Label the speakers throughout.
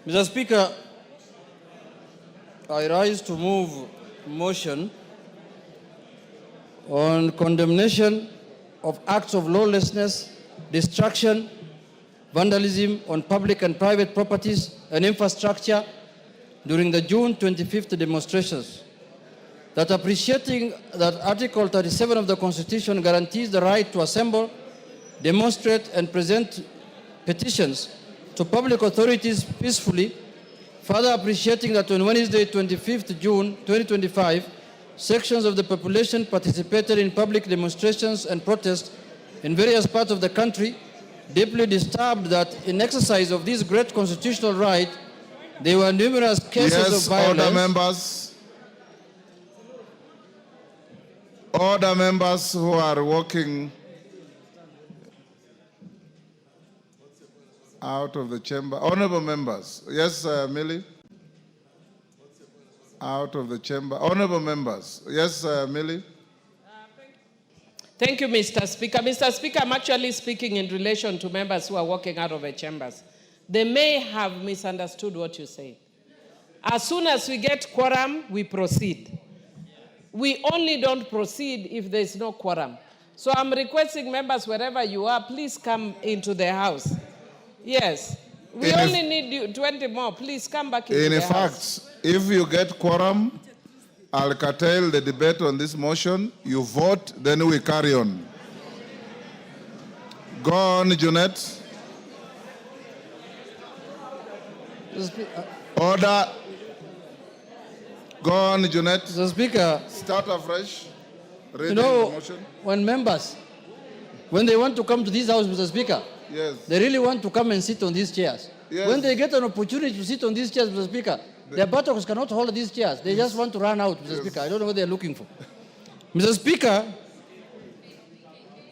Speaker 1: Mr. Speaker, I rise to move motion on condemnation of acts of lawlessness, destruction, vandalism on public and private properties and infrastructure during the June 25th demonstrations. That appreciating that Article 37 of the Constitution guarantees the right to assemble, demonstrate, and present petitions to public authorities peacefully, further appreciating that on Wednesday, 25th June 2025, sections of the population participated in public demonstrations and protests in various parts of the country, deeply disturbed that in exercise of this great constitutional right, there were numerous cases of violence.
Speaker 2: Order members. Order members who are walking out of the chamber. Honorable members. Yes, Millie? Out of the chamber. Honorable members. Yes, Millie?
Speaker 3: Thank you, Mr. Speaker. Mr. Speaker, I'm actually speaking in relation to members who are walking out of the chambers. They may have misunderstood what you say. As soon as we get quorum, we proceed. We only don't proceed if there is no quorum. So I'm requesting members, wherever you are, please come into the House. Yes. We only need you 20 more. Please come back into the House.
Speaker 2: In fact, if you get quorum, I'll curtail the debate on this motion. You vote, then we carry on. Go on, Jeanette. Order. Go on, Jeanette.
Speaker 1: Mr. Speaker,
Speaker 2: start afresh.
Speaker 1: You know, when members, when they want to come to this House, Mr. Speaker,
Speaker 2: yes,
Speaker 1: they really want to come and sit on these chairs.
Speaker 2: Yes.
Speaker 1: When they get an opportunity to sit on these chairs, Mr. Speaker, their buttocks cannot hold these chairs. They just want to run out, Mr. Speaker. I don't know what they're looking for. Mr. Speaker,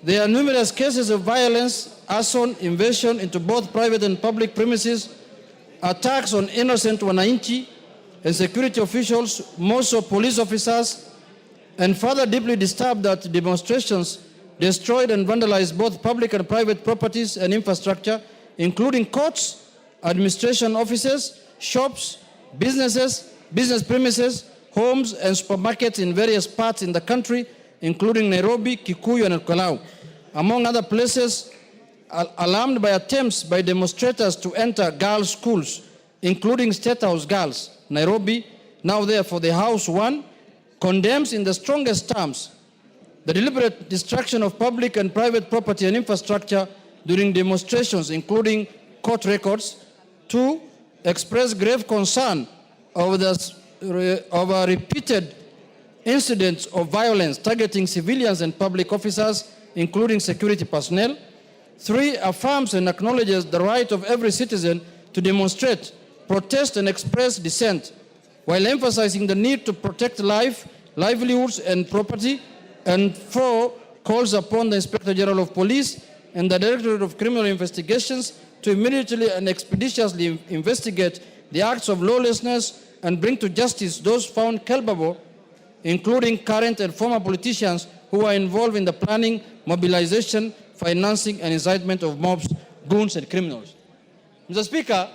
Speaker 1: there are numerous cases of violence, arson, invasion into both private and public premises, attacks on innocent wananchi and security officials, more so police officers, and further deeply disturbed that demonstrations destroyed and vandalized both public and private properties and infrastructure, including courts, administration offices, shops, businesses, business premises, homes, and supermarkets in various parts in the country, including Nairobi, Kikuyu, and Kalau. Among other places, alarmed by attempts by demonstrators to enter girls' schools, including State House Girls, Nairobi, now therefore the House 1, condemns in the strongest terms the deliberate destruction of public and private property and infrastructure during demonstrations, including court records. 2, express grave concern over repeated incidents of violence targeting civilians and public officers, including security personnel. 3, affirms and acknowledges the right of every citizen to demonstrate, protest, and express dissent, while emphasizing the need to protect life, livelihoods, and property. And 4, calls upon the Inspector General of Police and the Directorate of Criminal Investigations to immediately and expeditiously investigate the acts of lawlessness and bring to justice those found culpable, including current and former politicians who are involved in the planning, mobilization, financing, and incitement of mobs, goons, and criminals. Mr. Speaker,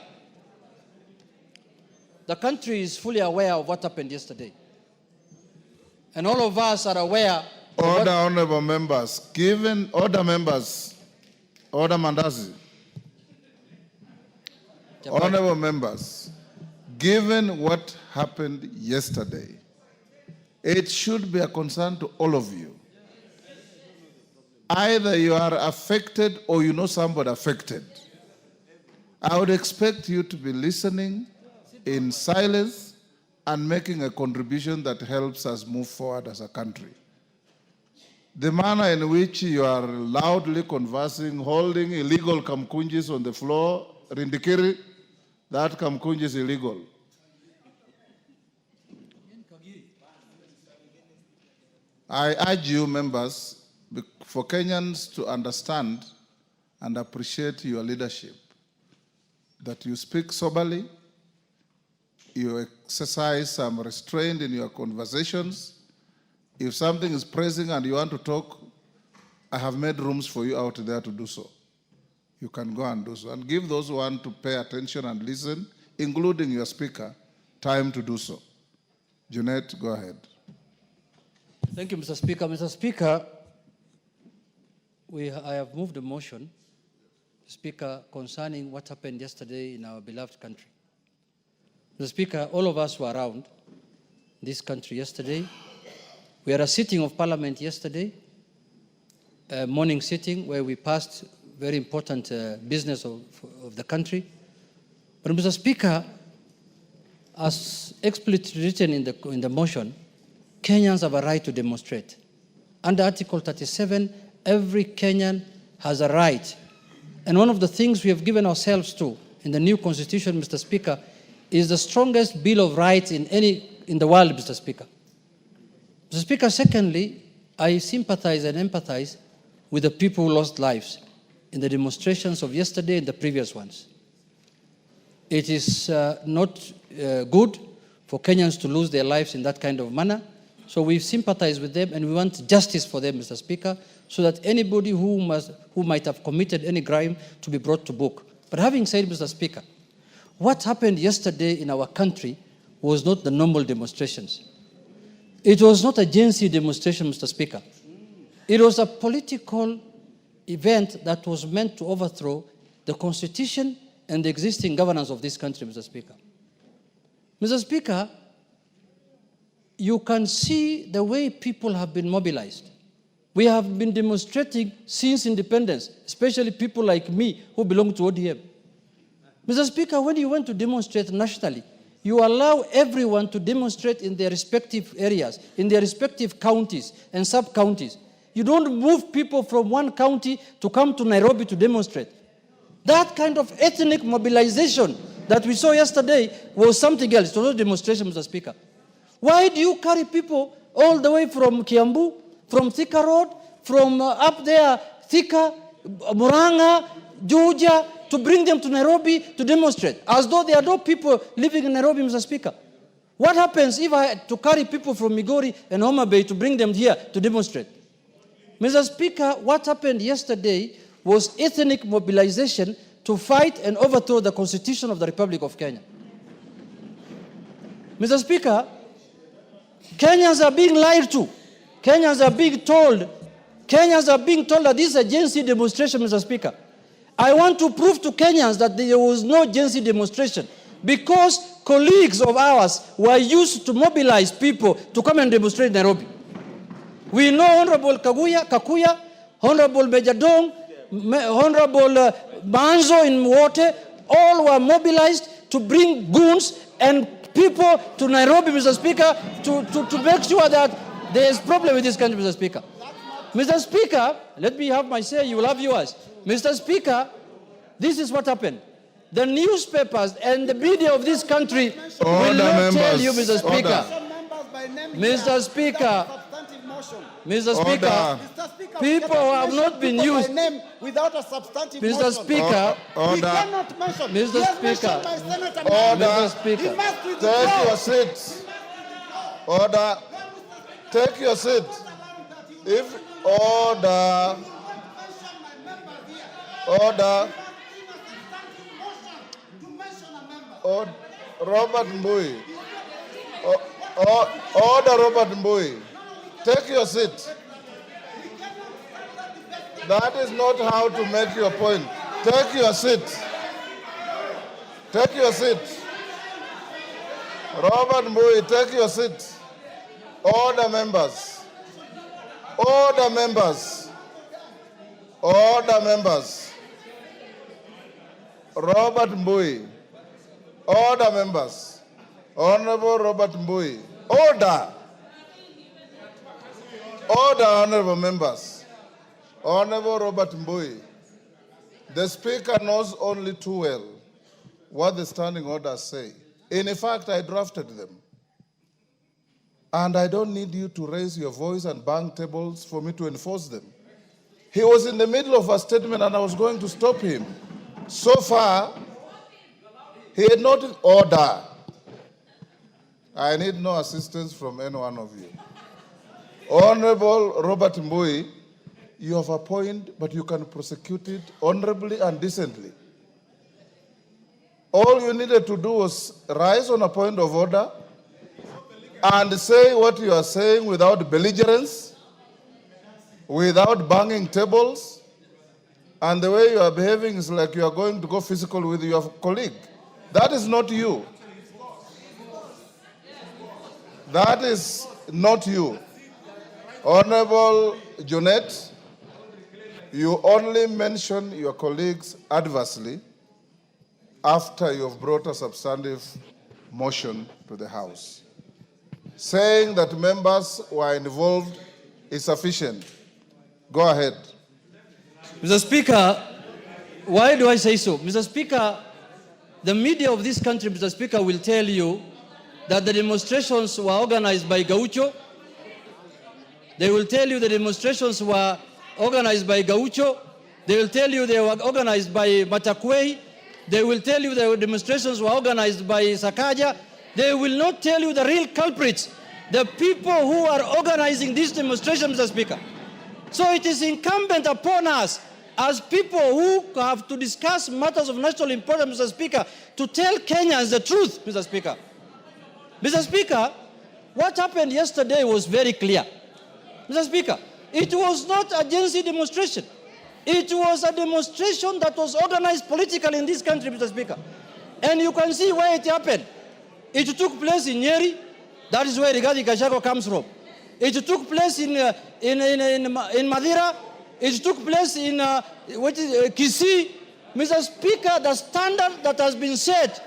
Speaker 1: the country is fully aware of what happened yesterday. And all of us are aware.
Speaker 2: Order, honorable members. Given order members, order Mandazi. Honorable members, given what happened yesterday, it should be a concern to all of you. Either you are affected or you know somebody affected. I would expect you to be listening in silence and making a contribution that helps us move forward as a country. The manner in which you are loudly conversing, holding illegal kamkunjis on the floor, Rindikiri, that kamkunji is illegal. I urge you, members, for Kenyans to understand and appreciate your leadership, that you speak soberly, you exercise some restraint in your conversations. If something is pressing and you want to talk, I have made rooms for you out there to do so. You can go and do so. And give those who want to pay attention and listen including your speaker, time to do so. Junet, go ahead.
Speaker 1: Thank you, Mr. Speaker. Mr. Speaker, I have moved a motion, Speaker, concerning what happened yesterday in our beloved country. Mr. Speaker, all of us were around this country yesterday. We had a sitting of Parliament yesterday, a morning sitting where we passed very important business of the country. But Mr. Speaker, as explicitly written in the motion, Kenyans have a right to demonstrate. Under Article 37, every Kenyan has a right. And one of the things we have given ourselves to in the new constitution, Mr. Speaker, is the strongest Bill of Rights in the world, Mr. Speaker. Mr. Speaker, secondly, I sympathize and empathize with the people who lost lives in the demonstrations of yesterday and the previous ones. It is not good for Kenyans to lose their lives in that kind of manner. So we sympathize with them and we want justice for them, Mr. Speaker, so that anybody who might have committed any crime to be brought to book. But having said, Mr. Speaker, what happened yesterday in our country was not the normal demonstrations. It was not a Gen Z demonstration, Mr. Speaker. It was a political event that was meant to overthrow the constitution and the existing governance of this country, Mr. Speaker. Mr. Speaker, you can see the way people have been mobilized. We have been demonstrating since independence, especially people like me who belong to ODM. Mr. Speaker, when you want to demonstrate nationally, you allow everyone to demonstrate in their respective areas, in their respective counties and sub-counties. You don't move people from one county to come to Nairobi to demonstrate. That kind of ethnic mobilization that we saw yesterday was something else. It was not a demonstration, Mr. Speaker. Why do you carry people all the way from Kiambu, from Thika Road, from up there, Thika, Muranga, Georgia, to bring them to Nairobi to demonstrate, as though there are no people living in Nairobi, Mr. Speaker? What happens if I had to carry people from Migori and Homa Bay to bring them here to demonstrate? Mr. Speaker, what happened yesterday was ethnic mobilization to fight and overthrow the Constitution of the Republic of Kenya. Mr. Speaker, Kenyans are being lied to. Kenyans are being told that this is a Gen Z demonstration, Mr. Speaker. I want to prove to Kenyans that there was no Gen Z demonstration because colleagues of ours were used to mobilize people to come and demonstrate in Nairobi. We know Honorable Kakuya, Honorable Major Dong, Honorable Banzo in Mwote, all were mobilized to bring goons and people to Nairobi, Mr. Speaker, to make sure that there is problem with this country, Mr. Speaker. Mr. Speaker, let me have my say, you will have yours. Mr. Speaker, this is what happened. The newspapers and the media of this country will not tell you, Mr. Speaker. Mr. Speaker, Mr. Speaker, people have not been used.
Speaker 4: Without a substantive
Speaker 1: Mr. Speaker,
Speaker 4: we cannot mention.
Speaker 1: Mr. Speaker,
Speaker 2: Order.
Speaker 1: Mr. Speaker,
Speaker 2: Take your seat. Order. Take your seat. If order. Order. Robert Mbui. Order, Robert Mbui. Take your seat. That is not how to make your point. Take your seat. Take your seat. Robert Mbui, take your seat. Order, members. Order, members. Order, members. Robert Mbui. Order, members. Honorable Robert Mbui. Order. Order, honorable members. Honorable Robert Mbui. The Speaker knows only too well what the standing orders say. In fact, I drafted them. And I don't need you to raise your voice and bang tables for me to enforce them. He was in the middle of a statement and I was going to stop him. So far, he had not order. I need no assistance from any one of you. Honorable Robert Mbui, you have a point, but you can prosecute it honorably and decently. All you needed to do was rise on a point of order and say what you are saying without belligerence, without banging tables, and the way you are behaving is like you are going to go physical with your colleague. That is not you. That is not you. Honorable Junet, you only mention your colleagues adversely after you have brought a substantive motion to the House. Saying that members were involved is sufficient. Go ahead.
Speaker 1: Mr. Speaker, why do I say so? Mr. Speaker, the media of this country, Mr. Speaker, will tell you that the demonstrations were organized by Gaucho. They will tell you the demonstrations were organized by Gaucho. They will tell you they were organized by Matakwei. They will tell you the demonstrations were organized by Sakaja. They will not tell you the real culprits, the people who are organizing these demonstrations, Mr. Speaker. So it is incumbent upon us as people who have to discuss matters of national importance, Mr. Speaker, to tell Kenyans the truth, Mr. Speaker. Mr. Speaker, what happened yesterday was very clear. Mr. Speaker, it was not a Gen Z demonstration. It was a demonstration that was organized politically in this country, Mr. Speaker. And you can see where it happened. It took place in Nyeri. That is where Rigathi Gachagua comes from. It took place in Madira. It took place in Kisii. Mr. Speaker, the standard that has been set,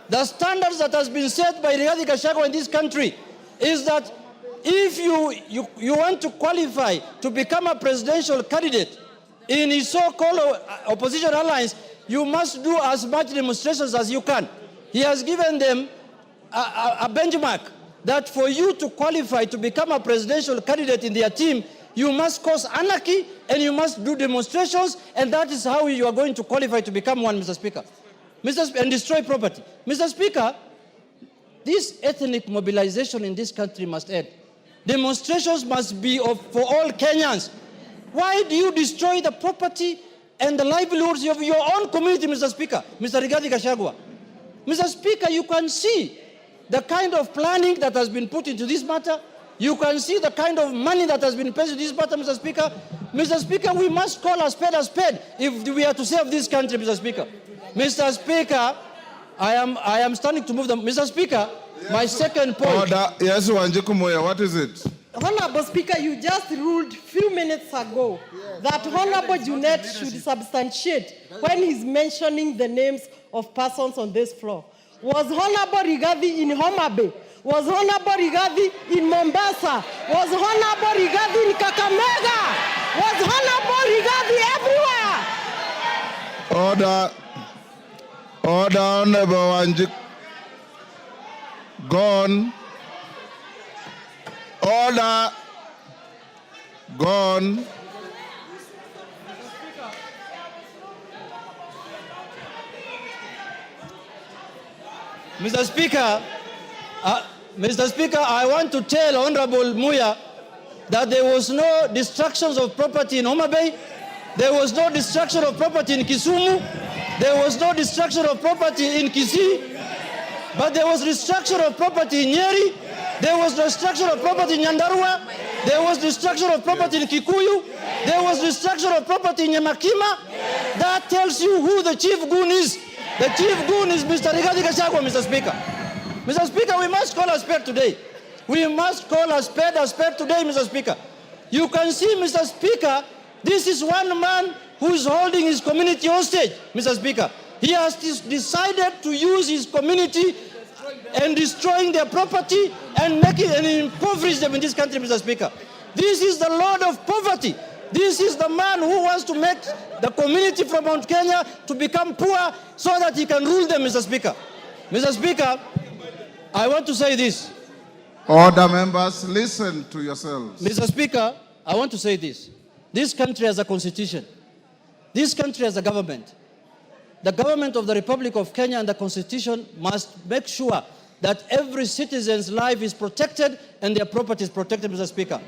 Speaker 1: the standards that has been set by Rigathi Gachagua in this country is that if you want to qualify to become a presidential candidate in his so-called opposition alliance, you must do as much demonstrations as you can. He has given them a benchmark that for you to qualify to become a presidential candidate in their team, you must cause anarchy and you must do demonstrations, and that is how you are going to qualify to become one, Mr. Speaker. And destroy property. Mr. Speaker, this ethnic mobilization in this country must end. Demonstrations must be for all Kenyans. Why do you destroy the property and the livelihoods of your own community, Mr. Speaker? Mr. Rigathi Gachagua. Mr. Speaker, you can see the kind of planning that has been put into this matter. You can see the kind of money that has been paid to this matter, Mr. Speaker. Mr. Speaker, we must call a spade if we are to save this country, Mr. Speaker. Mr. Speaker, I am standing to move them. Mr. Speaker, yes, my second point.
Speaker 2: Order. Yes, Wanjiku Moya, what is it?
Speaker 5: Honorable Speaker, you just ruled a few minutes ago that Honorable Junet should substantiate when he's mentioning the names of persons on this floor. Was Honorable Rigathi in Homa Bay? Was Honorable Rigathi in Mombasa? Was Honorable Rigathi in Kakamega? Was Honorable Rigathi everywhere?
Speaker 2: Order. Order, Honorable Wanjiku. Gone. Order. Gone.
Speaker 1: Mr. Speaker, I want to tell Honorable Muya that there was no destructions of property in Homa Bay. There was no destruction of property in Kisumu. There was no destruction of property in Kisii. But there was destruction of property in Nyeri. There was destruction of property in Nyandarua. There was destruction of property in Kikuyu. There was destruction of property in Nyamakima. That tells you who the chief goon is. The chief goon is Mr. Rigathi Gachagua, Mr. Speaker. Mr. Speaker, we must call a spade today. We must call a spade today, Mr. Speaker. You can see, Mr. Speaker, this is one man who is holding his community hostage, Mr. Speaker. He has decided to use his community and destroying their property and making and impoverish them in this country, Mr. Speaker. This is the Lord of poverty. This is the man who wants to make the community from Mount Kenya to become poor so that he can rule them, Mr. Speaker. Mr. Speaker, I want to say this.
Speaker 2: Order, members, listen to yourselves.
Speaker 1: Mr. Speaker, I want to say this. This country has a constitution. This country has a government. The government of the Republic of Kenya and the constitution must make sure that every citizen's life is protected and their property is protected, Mr. Speaker.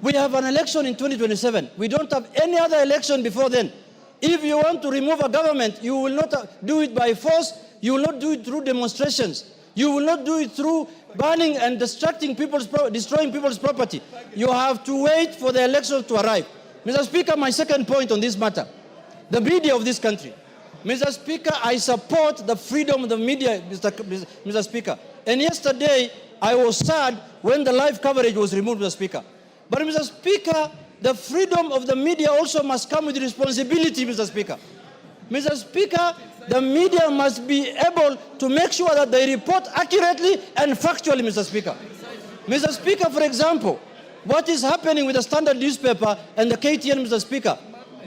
Speaker 1: We have an election in 2027. We don't have any other election before then. If you want to remove a government, you will not do it by force. You will not do it through demonstrations. You will not do it through burning and destroying people's property. You have to wait for the elections to arrive. Mr. Speaker, my second point on this matter, the media of this country. Mr. Speaker, I support the freedom of the media, Mr. Speaker. And yesterday, I was sad when the live coverage was removed, Mr. Speaker. But Mr. Speaker, the freedom of the media also must come with responsibility, Mr. Speaker. Mr. Speaker, the media must be able to make sure that they report accurately and factually, Mr. Speaker. Mr. Speaker, for example, what is happening with the Standard newspaper and the KTN, Mr. Speaker?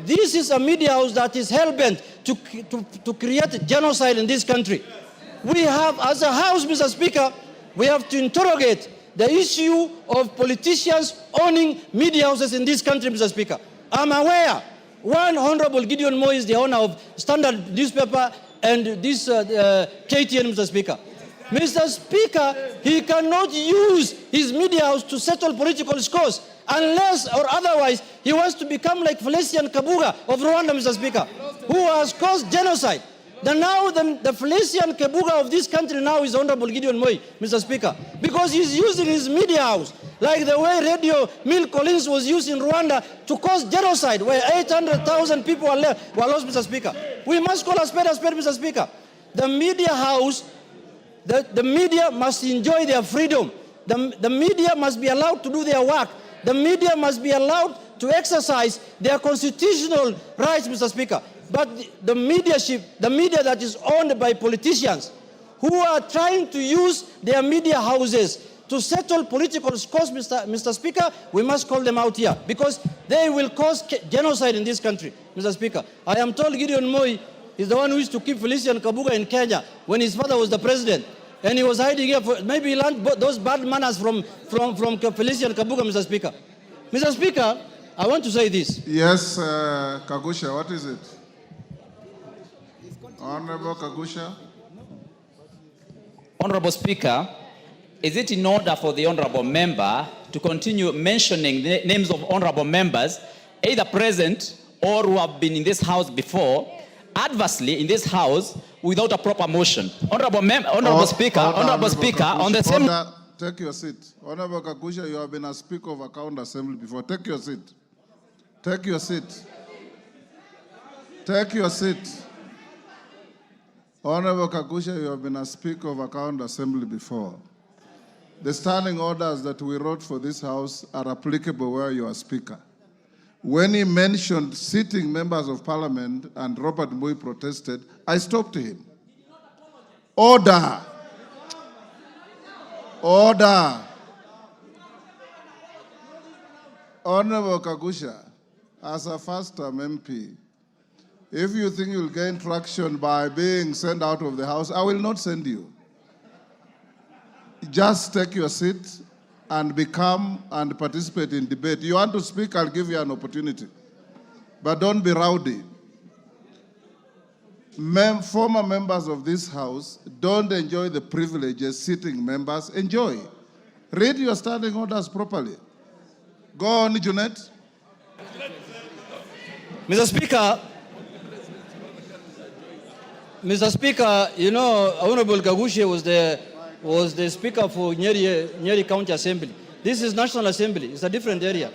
Speaker 1: This is a media house that is hell-bent to create genocide in this country. We have, as a house, Mr. Speaker, we have to interrogate the issue of politicians owning media houses in this country, Mr. Speaker. I'm aware one Honorable Gideon Moi is the owner of Standard newspaper and this KTN, Mr. Speaker. Mr. Speaker, he cannot use his media house to settle political scores unless or otherwise he wants to become like Felician Kabuga of Rwanda, Mr. Speaker, who has caused genocide. The Felician Kabuga of this country now is Honorable Gideon Moi, Mr. Speaker, because he's using his media house like the way Radio Mill Collins was used in Rwanda to cause genocide, where 800,000 people were lost, Mr. Speaker. We must call a spade, Mr. Speaker. The media house, the media must enjoy their freedom. The media must be allowed to do their work. The media must be allowed to exercise their constitutional rights, Mr. Speaker. But the media that is owned by politicians who are trying to use their media houses to settle political scores, Mr. Speaker, we must call them out here because they will cause genocide in this country, Mr. Speaker. I am told Gideon Moi is the one who used to keep Felician Kabuga in Kenya when his father was the president. And he was hiding here. Maybe he learned those bad manners from Felician Kabuga, Mr. Speaker. Mr. Speaker, I want to say this.
Speaker 2: Yes, Kagusha, what is it? Honorable Kagusha.
Speaker 6: Honorable Speaker, is it in order for the honorable member to continue mentioning the names of honorable members, either present or who have been in this house before, adversely in this house without a proper motion? Honorable Speaker, on the same...
Speaker 2: Take your seat. Honorable Kagusha, you have been a Speaker of Account Assembly before. Take your seat. Take your seat. Take your seat. Honorable Kagusha, you have been a Speaker of Account Assembly before. The standing orders that we wrote for this House are applicable where you are Speaker. When he mentioned sitting members of Parliament and Robert Moi protested, I stopped him. Order. Order. Honorable Kagusha, as a first-term MP, if you think you'll gain traction by being sent out of the House, I will not send you. Just take your seat and become and participate in debate. You want to speak, I'll give you an opportunity. But don't be rowdy. Former members of this House don't enjoy the privileges sitting members enjoy. Read your standing orders properly. Go on, Junet.
Speaker 1: Mr. Speaker, you know, Honorable Kagusha was the Speaker for Nyeri County Assembly. This is National Assembly. It's a different area.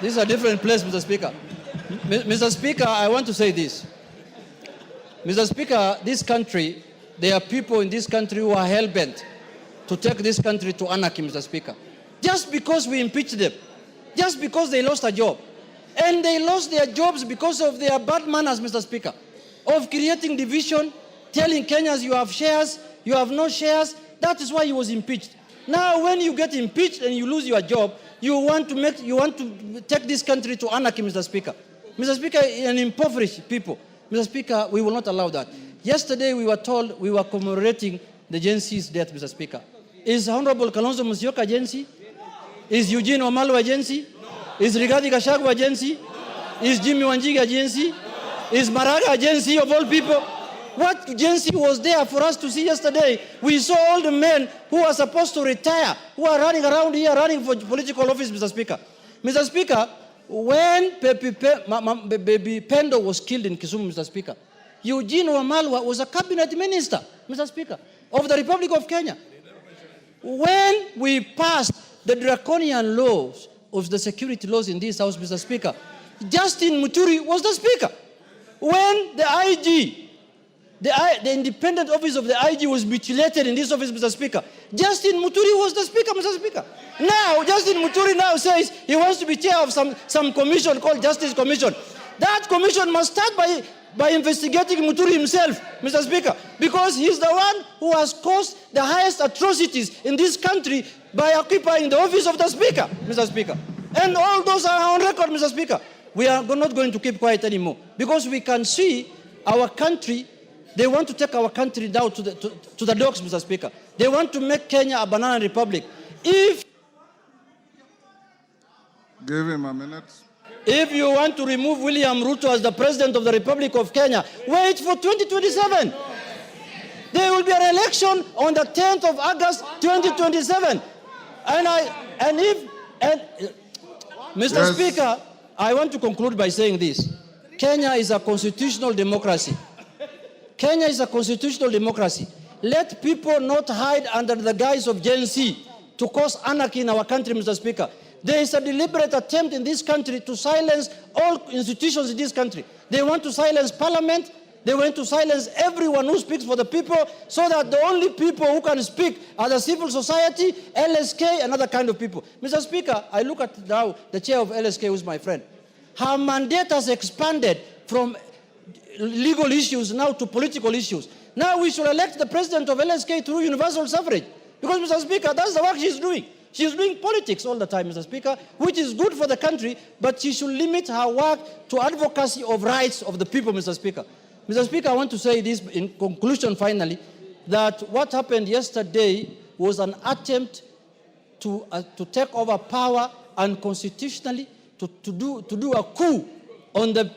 Speaker 1: This is a different place, Mr. Speaker. Mr. Speaker, I want to say this. Mr. Speaker, this country, there are people in this country who are hell-bent to take this country to anarchy, Mr. Speaker. Just because we impeached them, just because they lost a job. And they lost their jobs because of their bad manners, Mr. Speaker, of creating division, telling Kenyans you have shares, you have no shares. That is why he was impeached. Now, when you get impeached and you lose your job, you want to take this country to anarchy, Mr. Speaker. Mr. Speaker, and impoverish people. Mr. Speaker, we will not allow that. Yesterday, we were told we were commemorating the Gen Z's death, Mr. Speaker. Is Honorable Kalonzo Musyoka Gen Z? Is Eugene Wamalwa Gen Z? Is Rigathi Gachagua Gen Z? Is Jimmy Wanjiga Gen Z? Is Maraga Gen Z of all people? What Gen Z was there for us to see yesterday? We saw all the men who are supposed to retire, who are running around here, running for political office, Mr. Speaker. Mr. Speaker, when Baby Pendo was killed in Kisumu, Mr. Speaker, Eugene Wamalwa was a cabinet minister, Mr. Speaker, of the Republic of Kenya. When we passed the draconian laws of the security laws in this house, Mr. Speaker, Justin Muturi was the speaker. When the IG, the independent office of the IG was mutilated in this office, Mr. Speaker, Justin Muturi was the speaker, Mr. Speaker. Now, Justin Muturi now says he wants to be chair of some commission called Justice Commission. That commission must start by investigating Muturi himself, Mr. Speaker, because he's the one who has caused the highest atrocities in this country by occupying the office of the Speaker, Mr. Speaker. And all those are on record, Mr. Speaker. We are not going to keep quiet anymore because we can see our country, they want to take our country down to the dogs, Mr. Speaker. They want to make Kenya a banana republic. Give
Speaker 2: him a minute.
Speaker 1: If you want to remove William Ruto as the President of the Republic of Kenya, wait for 2027. There will be an election on the 10th of August, 2027. Mr.
Speaker 2: Yes.
Speaker 1: Speaker, I want to conclude by saying this. Kenya is a constitutional democracy. Kenya is a constitutional democracy. Let people not hide under the guise of Gen Z to cause anarchy in our country, Mr. Speaker. There is a deliberate attempt in this country to silence all institutions in this country. They want to silence parliament. They want to silence everyone who speaks for the people so that the only people who can speak are the civil society, LSK, and other kind of people. Mr. Speaker, I look at now the chair of LSK, who is my friend. Her mandate has expanded from legal issues now to political issues. Now we should elect the president of LSK through universal suffrage. Because, Mr. Speaker, that's the work she's doing. She's doing politics all the time, Mr. Speaker, which is good for the country, but she should limit her work to advocacy of rights of the people, Mr. Speaker. Mr. Speaker, I want to say this in conclusion finally, that what happened yesterday was an attempt to take over power unconstitutionally, to do a coup on the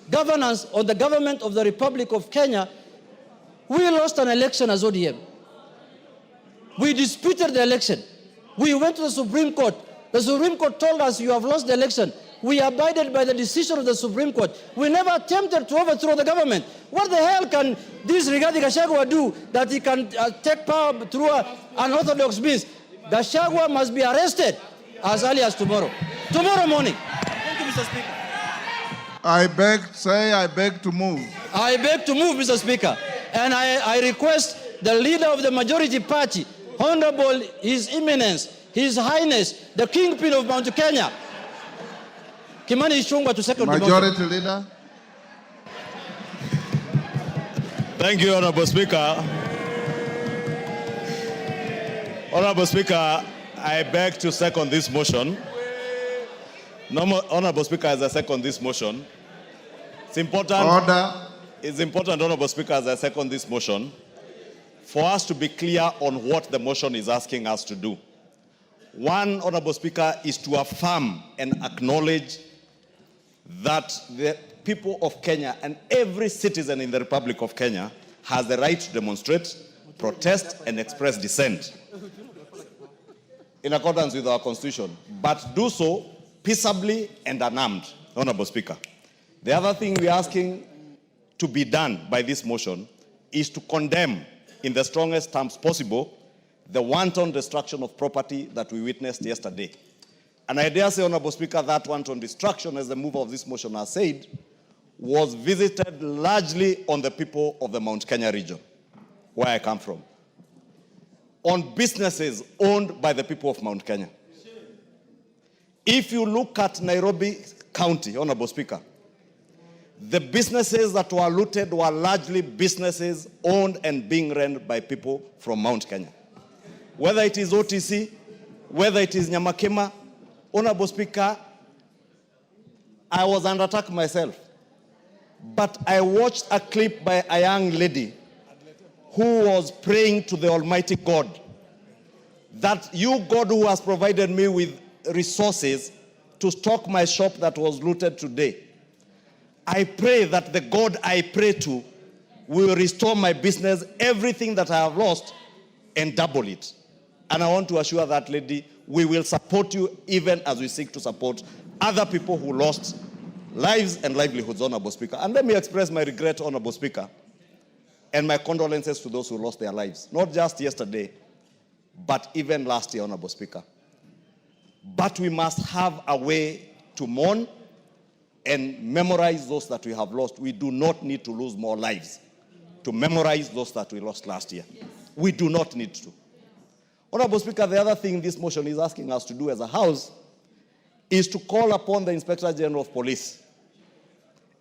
Speaker 1: governance, on the government of the Republic of Kenya. We lost an election as ODM. We disputed the election. We went to the Supreme Court. The Supreme Court told us, you have lost the election. We abided by the decision of the Supreme Court. We never attempted to overthrow the government. What the hell can this Rigathi Gachagua do that he can take power through unorthodox means? Gachagua must be arrested as early as tomorrow. Tomorrow morning. Thank you, Mr. Speaker.
Speaker 2: I beg to move.
Speaker 1: I beg to move, Mr. Speaker. And I request the leader of the majority party, Honorable His Eminence, His Highness, the Kingpin of Mount Kenya, Kimani Ichung'wah, to second the motion.
Speaker 2: Majority Leader.
Speaker 7: Thank you, Honorable Speaker. Honorable Speaker, I beg to second this motion. Honorable Speaker, as I second this motion, it's important.
Speaker 2: Order.
Speaker 7: It's important, Honorable Speaker, as I second this motion, for us to be clear on what the motion is asking us to do. One, Honorable Speaker, is to affirm and acknowledge that the people of Kenya and every citizen in the Republic of Kenya has the right to demonstrate, protest, and express dissent in accordance with our Constitution, but do so peaceably and unarmed, Honorable Speaker. The other thing we're asking to be done by this motion is to condemn in the strongest terms possible the wanton destruction of property that we witnessed yesterday. And I dare say, Honorable Speaker, that wanton destruction, as the mover of this motion has said, was visited largely on the people of the Mount Kenya region, where I come from, on businesses owned by the people of Mount Kenya. If you look at Nairobi County, Honorable Speaker, the businesses that were looted were largely businesses owned and being run by people from Mount Kenya. Whether it is OTC, whether it is Nyamakema, Honorable Speaker, I was under attack myself. But I watched a clip by a young lady who was praying to the Almighty God that you, God, who has provided me with resources to stock my shop that was looted today, I pray that the God I pray to will restore my business, everything that I have lost, and double it. And I want to assure that lady, we will support you even as we seek to support other people who lost lives and livelihoods, Honorable Speaker. And let me express my regret, Honorable Speaker, and my condolences to those who lost their lives, not just yesterday, but even last year, Honorable Speaker. But we must have a way to mourn and memorize those that we have lost. We do not need to lose more lives to memorize those that we lost last year. Yes. We do not need to. Honorable Speaker, the other thing this motion is asking us to do as a House is to call upon the Inspector General of Police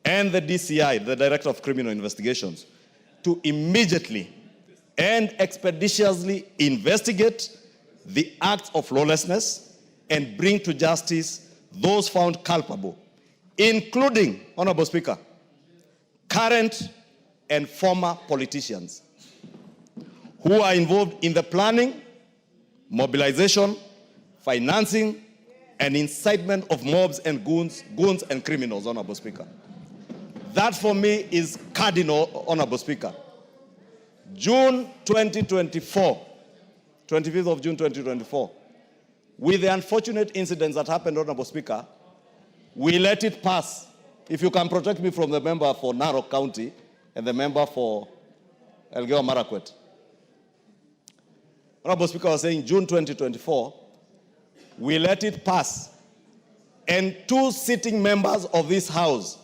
Speaker 7: and the DCI, the Director of Criminal Investigations, to immediately and expeditiously investigate the acts of lawlessness and bring to justice those found culpable, including, Honorable Speaker, current and former politicians who are involved in the planning, mobilization, financing, and incitement of mobs and goons and criminals, Honorable Speaker. That for me is cardinal, Honorable Speaker. June 2024, 25th of June 2024, with the unfortunate incidents that happened, Honorable Speaker, we let it pass. If you can protect me from the member for Narok County and the member for Elgeyo Marakwet. Honorable Speaker was saying June 2024, we let it pass. And 2 sitting members of this House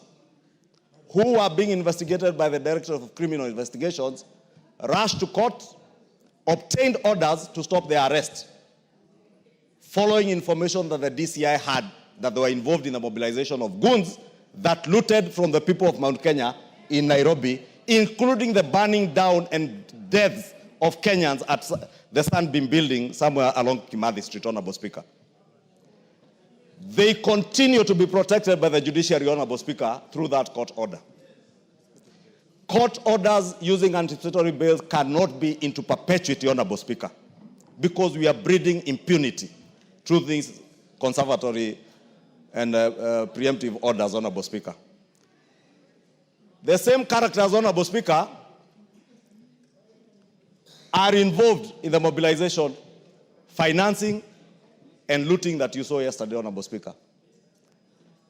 Speaker 7: who are being investigated by the Director of Criminal Investigations rushed to court, obtained orders to stop their arrest, following information that the DCI had that they were involved in the mobilization of goons that looted from the people of Mount Kenya in Nairobi, including the burning down and deaths of Kenyans at the Sunbeam building somewhere along Kimathi Street, Honorable Speaker. They continue to be protected by the judiciary, Honorable Speaker, through that court order. Court orders using anticipatory bails cannot be into perpetuity, Honorable Speaker, because we are breeding impunity through these conservatory and preemptive orders, Honorable Speaker. The same characters, Honorable Speaker, are involved in the mobilization, financing, and looting that you saw yesterday, Honorable Speaker.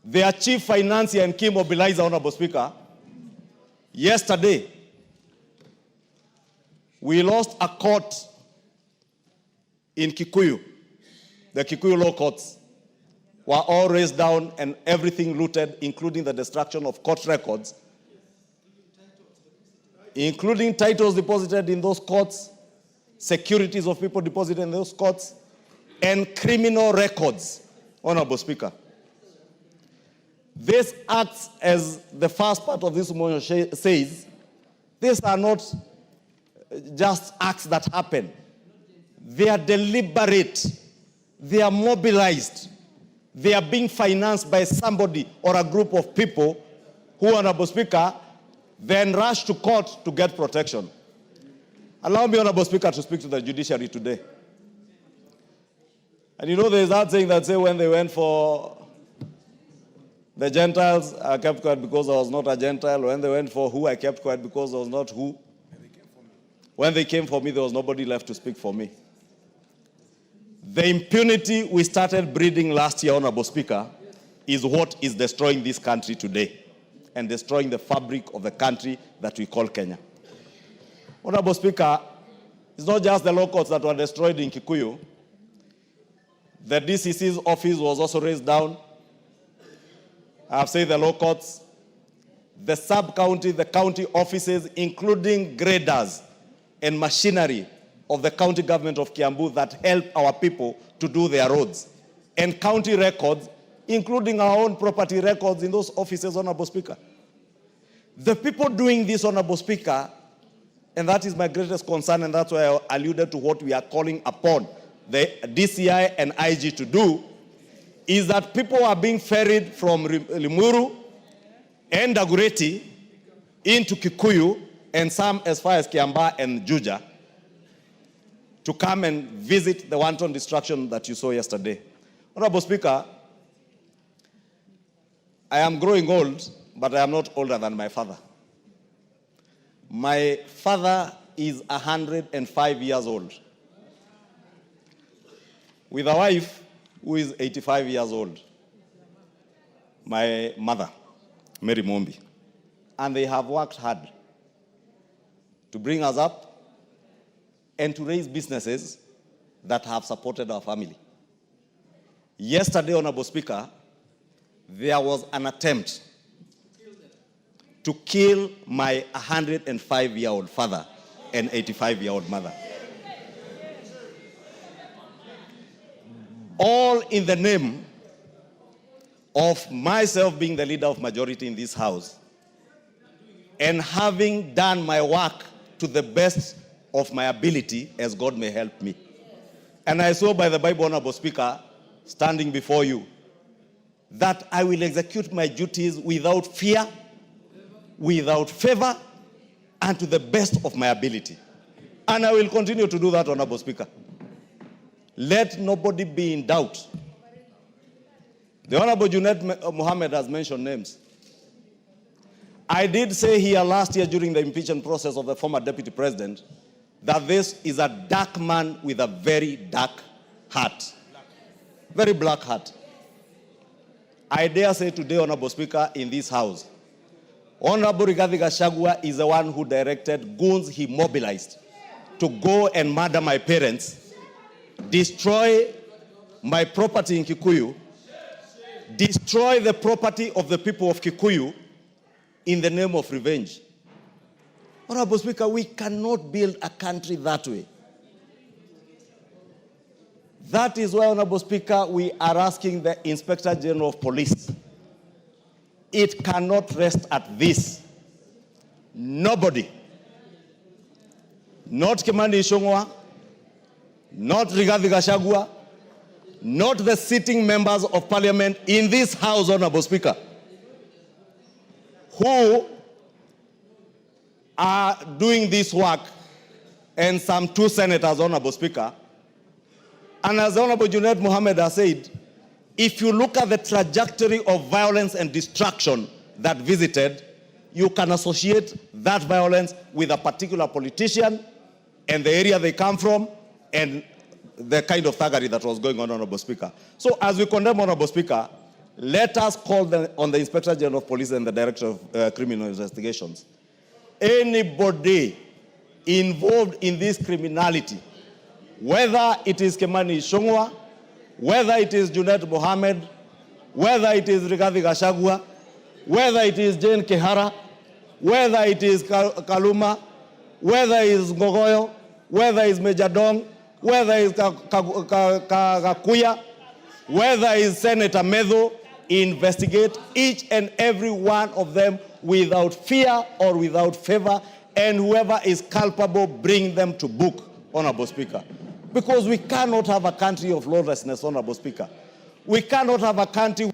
Speaker 7: Their chief financier and key mobilizer, Honorable Speaker, yesterday, we lost a court in Kikuyu. The Kikuyu law courts were all raised down and everything looted, including the destruction of court records, including titles deposited in those courts, securities of people deposited in those courts, and criminal records, Honorable Speaker. This acts as the first part of this motion says, these are not just acts that happen. They are deliberate. They are mobilized. They are being financed by somebody or a group of people who, Honorable Speaker, then rush to court to get protection. Allow me, Honorable Speaker, to speak to the judiciary today. And you know, there's that saying that say when they went for the Gentiles, I kept quiet because I was not a Gentile. When they went for who, I kept quiet because I was not who. When they came for me, there was nobody left to speak for me. The impunity we started breeding last year, Honorable Speaker, is what is destroying this country today and destroying the fabric of the country that we call Kenya. Honorable Speaker, it's not just the law courts that were destroyed in Kikuyu. The DCC's office was also raised down. I've said the law courts, the sub-county, the county offices, including graders and machinery of the county government of Kiambu that help our people to do their roads, and county records, including our own property records in those offices, Honorable Speaker. The people doing this, Honorable Speaker, and that is my greatest concern, and that's why I alluded to what we are calling upon the DCI and IG to do, is that people are being ferried from Limuru and Dagoretti into Kikuyu and some as far as Kiambaa and Juja to come and visit the wanton destruction that you saw yesterday. Honorable Speaker, I am growing old, but I am not older than my father. My father is 105 years old, with a wife who is 85 years old, my mother. Mary Mombi. And they have worked hard to bring us up and to raise businesses that have supported our family. Yesterday, Honorable Speaker, there was an attempt to kill my 105-year-old father and 85-year-old mother. All in the name of myself being the leader of majority in this house and having done my work to the best of my ability as God may help me. And I saw by the Bible, Honorable Speaker, standing before you, that I will execute my duties without fear, without favor, and to the best of my ability. And I will continue to do that, Honorable Speaker. Let nobody be in doubt. The Honorable Junet Mohammed has mentioned names. I did say here last year during the impeachment process of the former deputy president that this is a dark man with a very dark heart. Very black heart. I dare say today, Honorable Speaker, in this house, Honorable Rigathi Gachagua is the one who directed goons he mobilized to go and murder my parents, destroy my property in Kikuyu, destroy the property of the people of Kikuyu in the name of revenge. Honorable Speaker, we cannot build a country that way. That is why, Honorable Speaker, we are asking the Inspector General of Police. It cannot rest at this. Nobody, not Kimani Ichung'wah, not Rigathi Gachagua, not the sitting members of parliament in this house, Honorable Speaker, who are doing this work, and some 2 senators, Honorable Speaker. And as Honorable Junet Mohammed has said, if you look at the trajectory of violence and destruction that visited, you can associate that violence with a particular politician and the area they come from and the kind of thuggery that was going on, Honorable Speaker. So as we condemn, Honorable Speaker, let us call on the Inspector General of Police and the Director of Criminal Investigations. Anybody involved in this criminality, whether it is Kimani Ichung'wah, whether it is Junet Mohammed, whether it is Rigathi Gachagua, whether it is Jane Kihara, whether it is Kaluma, whether it is Ngogoyo, whether it is Major Dong, whether it is Kakuya, whether it is Senator Medho, investigate each and every one of them without fear or without favor, and whoever is culpable, bring them to book, Honorable Speaker. Because we cannot have a country of lawlessness, Honorable Speaker. We cannot have a country...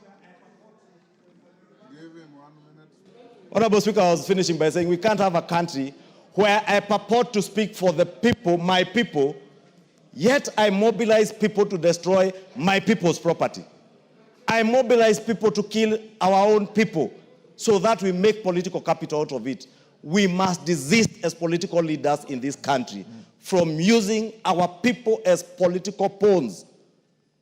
Speaker 7: Honorable Speaker, I was finishing by saying we can't have a country where I purport to speak for the people, my people, yet I mobilize people to destroy my people's property. I mobilize people to kill our own people so that we make political capital out of it. We must desist as political leaders in this country from using our people as political pawns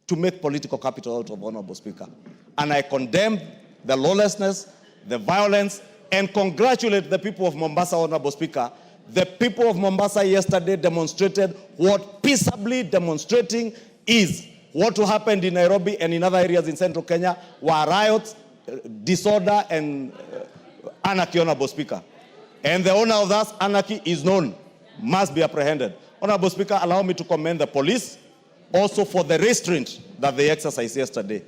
Speaker 7: to make political capital out of, Honorable Speaker. And I condemn the lawlessness, the violence, and congratulate the people of Mombasa, Honorable Speaker. The people of Mombasa yesterday demonstrated what peaceably demonstrating is. What happened in Nairobi and in other areas in central Kenya were riots, disorder, and anarchy, Honorable Speaker. And the owner of that anarchy is known, must be apprehended. Honorable Speaker, allow me to commend the police also for the restraint that they exercised yesterday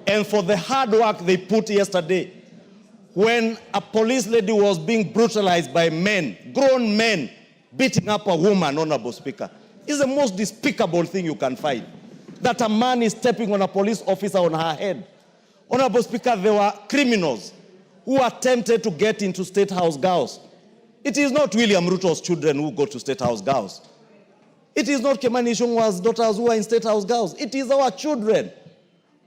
Speaker 7: and for the hard work they put yesterday when a police lady was being brutalized by men, grown men, beating up a woman, Honorable Speaker. It's the most despicable thing you can find, that a man is stepping on a police officer on her head. Honorable Speaker, there were criminals who attempted to get into State House girls. It is not William Ruto's children who go to State House girls. It is not Kimani Ichung'wah's daughters who are in State House girls. It is our children.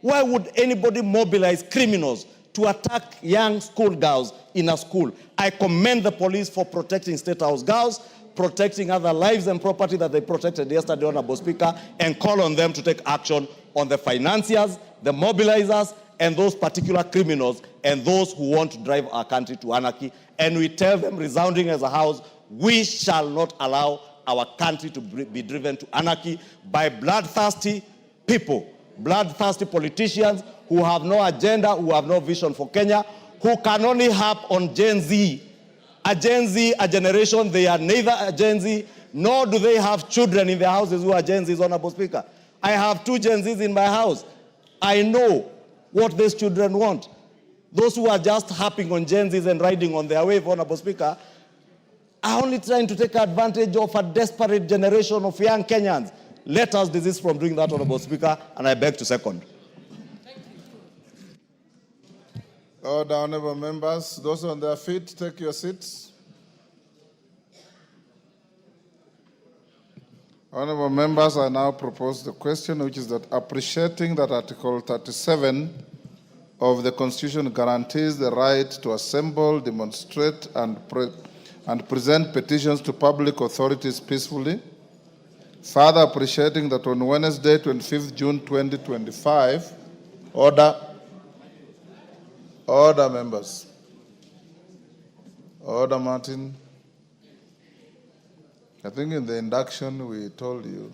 Speaker 7: Why would anybody mobilize criminals to attack young school girls in a school? I commend the police for protecting State House girls, protecting other lives and property that they protected yesterday, Honorable Speaker, and call on them to take action on the financiers, the mobilizers, and those particular criminals and those who want to drive our country to anarchy. And we tell them, resounding as a house, we shall not allow our country to be driven to anarchy by bloodthirsty people, bloodthirsty politicians who have no agenda, who have no vision for Kenya, who can only harp on Gen Z. A Gen Z, a generation, they are neither a Gen Z, nor do they have children in their houses who are Gen Zs, Honorable Speaker. I have 2 Gen Zs in my house. I know what these children want. Those who are just harping on Gen Zs and riding on their wave, Honorable Speaker, are only trying to take advantage of a desperate generation of young Kenyans. Let us desist from doing that, Honorable Speaker, and I beg to second.
Speaker 2: Order, honorable members. Those on their feet, take your seats. Honorable members, I now propose the question, which is that appreciating that Article 37 of the Constitution guarantees the right to assemble, demonstrate, and present petitions to public authorities peacefully. Further appreciating that on Wednesday, 25th June 2025, Order, members. Order, Martin. I think in the induction we told you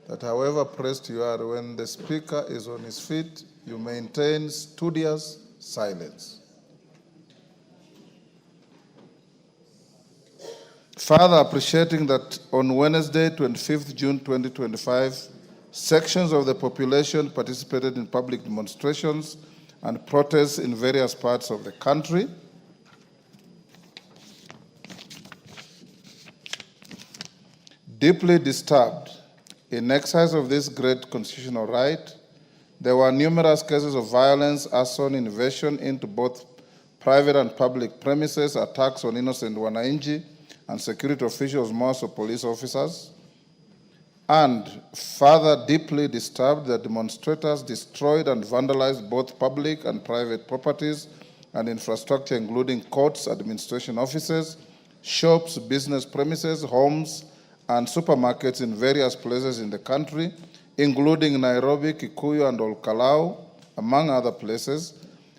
Speaker 2: that however pressed you are, when the speaker is on his feet, you maintain studious silence. Further appreciating that on Wednesday, 25th June 2025, sections of the population participated in public demonstrations and protests in various parts of the country. Deeply disturbed, in exercise of this great constitutional right, there were numerous cases of violence, arson, invasion into both private and public premises, attacks on innocent wananchi and security officials, most of police officers. And further deeply disturbed, the demonstrators destroyed and vandalized both public and private properties and infrastructure, including courts, administration offices, shops, business premises, homes, and supermarkets in various places in the country, including Nairobi, Kikuyu, and Olkalau, among other places,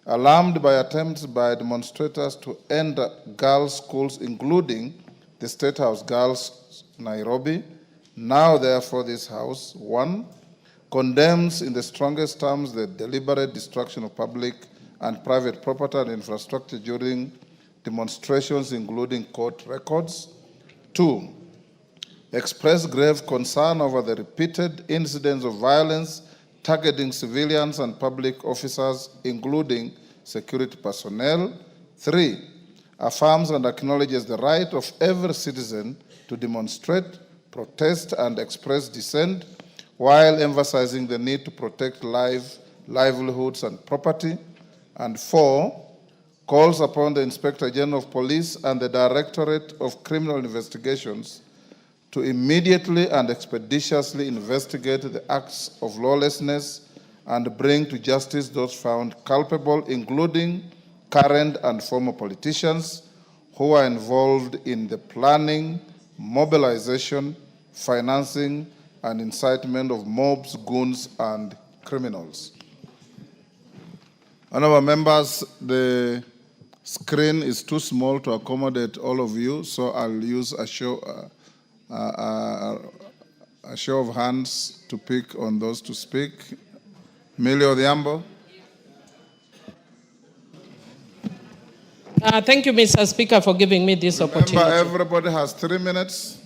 Speaker 2: alarmed by attempts by demonstrators to end girls' schools, including the State House Girls, Nairobi. Now, therefore, this House, 1, condemns in the strongest terms the deliberate destruction of public and private property and infrastructure during demonstrations, including court records. 2, express grave concern over the repeated incidents of violence targeting civilians and public officers, including security personnel. 3, affirms and acknowledges the right of every citizen to demonstrate, protest, and express dissent, while emphasizing the need to protect livelihoods and property. And 4, calls upon the Inspector General of Police and the Directorate of Criminal Investigations to immediately and expeditiously investigate the acts of lawlessness and bring to justice those found culpable, including current and former politicians who are involved in the planning, mobilization, financing, and incitement of mobs, goons, and criminals. Honorable members, the screen is too small to accommodate all of you, so I'll use a show of hands to pick on those to speak. Millie Odhiambo.
Speaker 3: Thank you, Mr. Speaker, for giving me this opportunity.
Speaker 2: Remember, everybody has 3 minutes.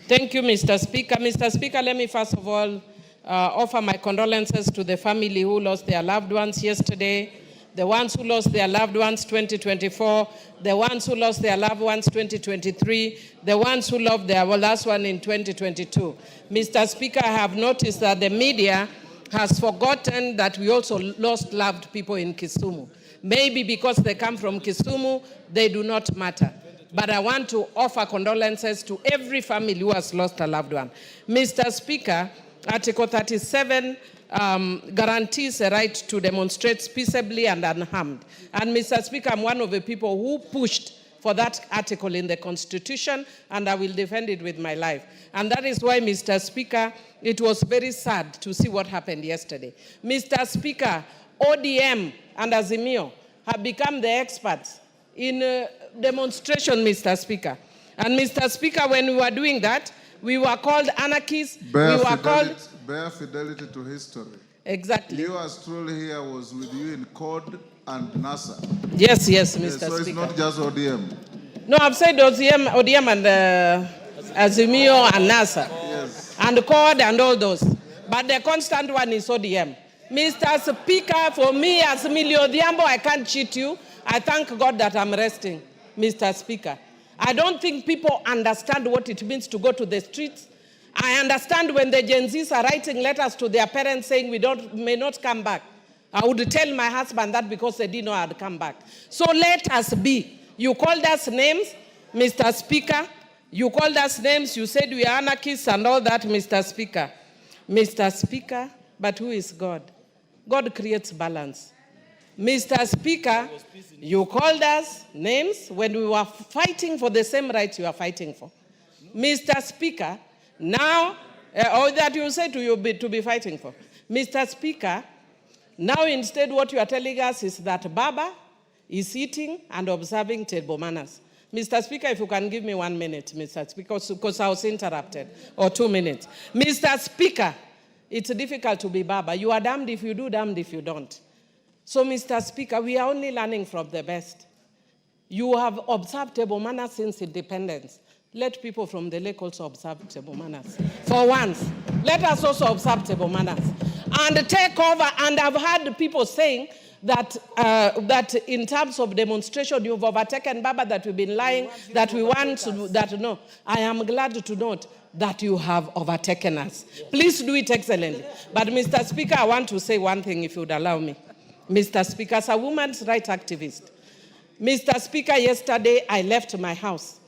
Speaker 3: Thank you, Mr. Speaker. Mr. Speaker, let me first of all offer my condolences to the family who lost their loved ones yesterday, the ones who lost their loved ones 2024, the ones who lost their loved ones 2023, the ones who lost their last one in 2022. Mr. Speaker, I have noticed that the media has forgotten that we also lost loved people in Kisumu. Maybe because they come from Kisumu, they do not matter. But I want to offer condolences to every family who has lost a loved one. Mr. Speaker, Article 37 guarantees a right to demonstrate peaceably and unharmed. And Mr. Speaker, I'm one of the people who pushed for that article in the Constitution, and I will defend it with my life. And that is why, Mr. Speaker, it was very sad to see what happened yesterday. Mr. Speaker, ODM and Azimio have become the experts in demonstration, Mr. Speaker. And Mr. Speaker, when we were doing that, we were called anarchists.
Speaker 2: Bare fidelity to history.
Speaker 3: Exactly.
Speaker 2: You as truly here was with you in CORD and NASA.
Speaker 3: Yes, Mr.
Speaker 2: So
Speaker 3: Speaker.
Speaker 2: it's not just ODM.
Speaker 3: No, I've said ODM and Azimio and NASA.
Speaker 2: Yes.
Speaker 3: And CORD and all those. But the constant one is ODM. Mr. Speaker, for me as Emilio Odhiambo, I can't cheat you. I thank God that I'm resting, Mr. Speaker. I don't think people understand what it means to go to the streets. I understand when the Gen Zs are writing letters to their parents saying may not come back. I would tell my husband that because they didn't know I'd come back. So let us be. You called us names, Mr. Speaker. You called us names. You said we are anarchists and all that, Mr. Speaker. Mr. Speaker, but who is God? God creates balance. Mr. Speaker, you called us names when we were fighting for the same rights you are fighting for. Mr. Speaker, now, or that you said to be fighting for. Mr. Speaker, now instead what you are telling us is that Baba is eating and observing table manners. Mr. Speaker, if you can give me 1 minute, Mr. Speaker, because I was interrupted, or 2 minutes. Mr. Speaker, it's difficult to be Baba. You are damned if you do, damned if you don't. So, Mr. Speaker, we are only learning from the best. You have observed table manners since independence. Let people from the lake also observe table manners. For once, let us also observe table manners. And take over, and I've heard people saying that, that in terms of demonstration, you've overtaken Baba, that we've been lying, that we want to, that no. I am glad to note that you have overtaken us. Please do it excellently. But Mr. Speaker, I want to say one thing, if you would allow me. Mr. Speaker, as a women's rights activist, Mr. Speaker, yesterday I left my house,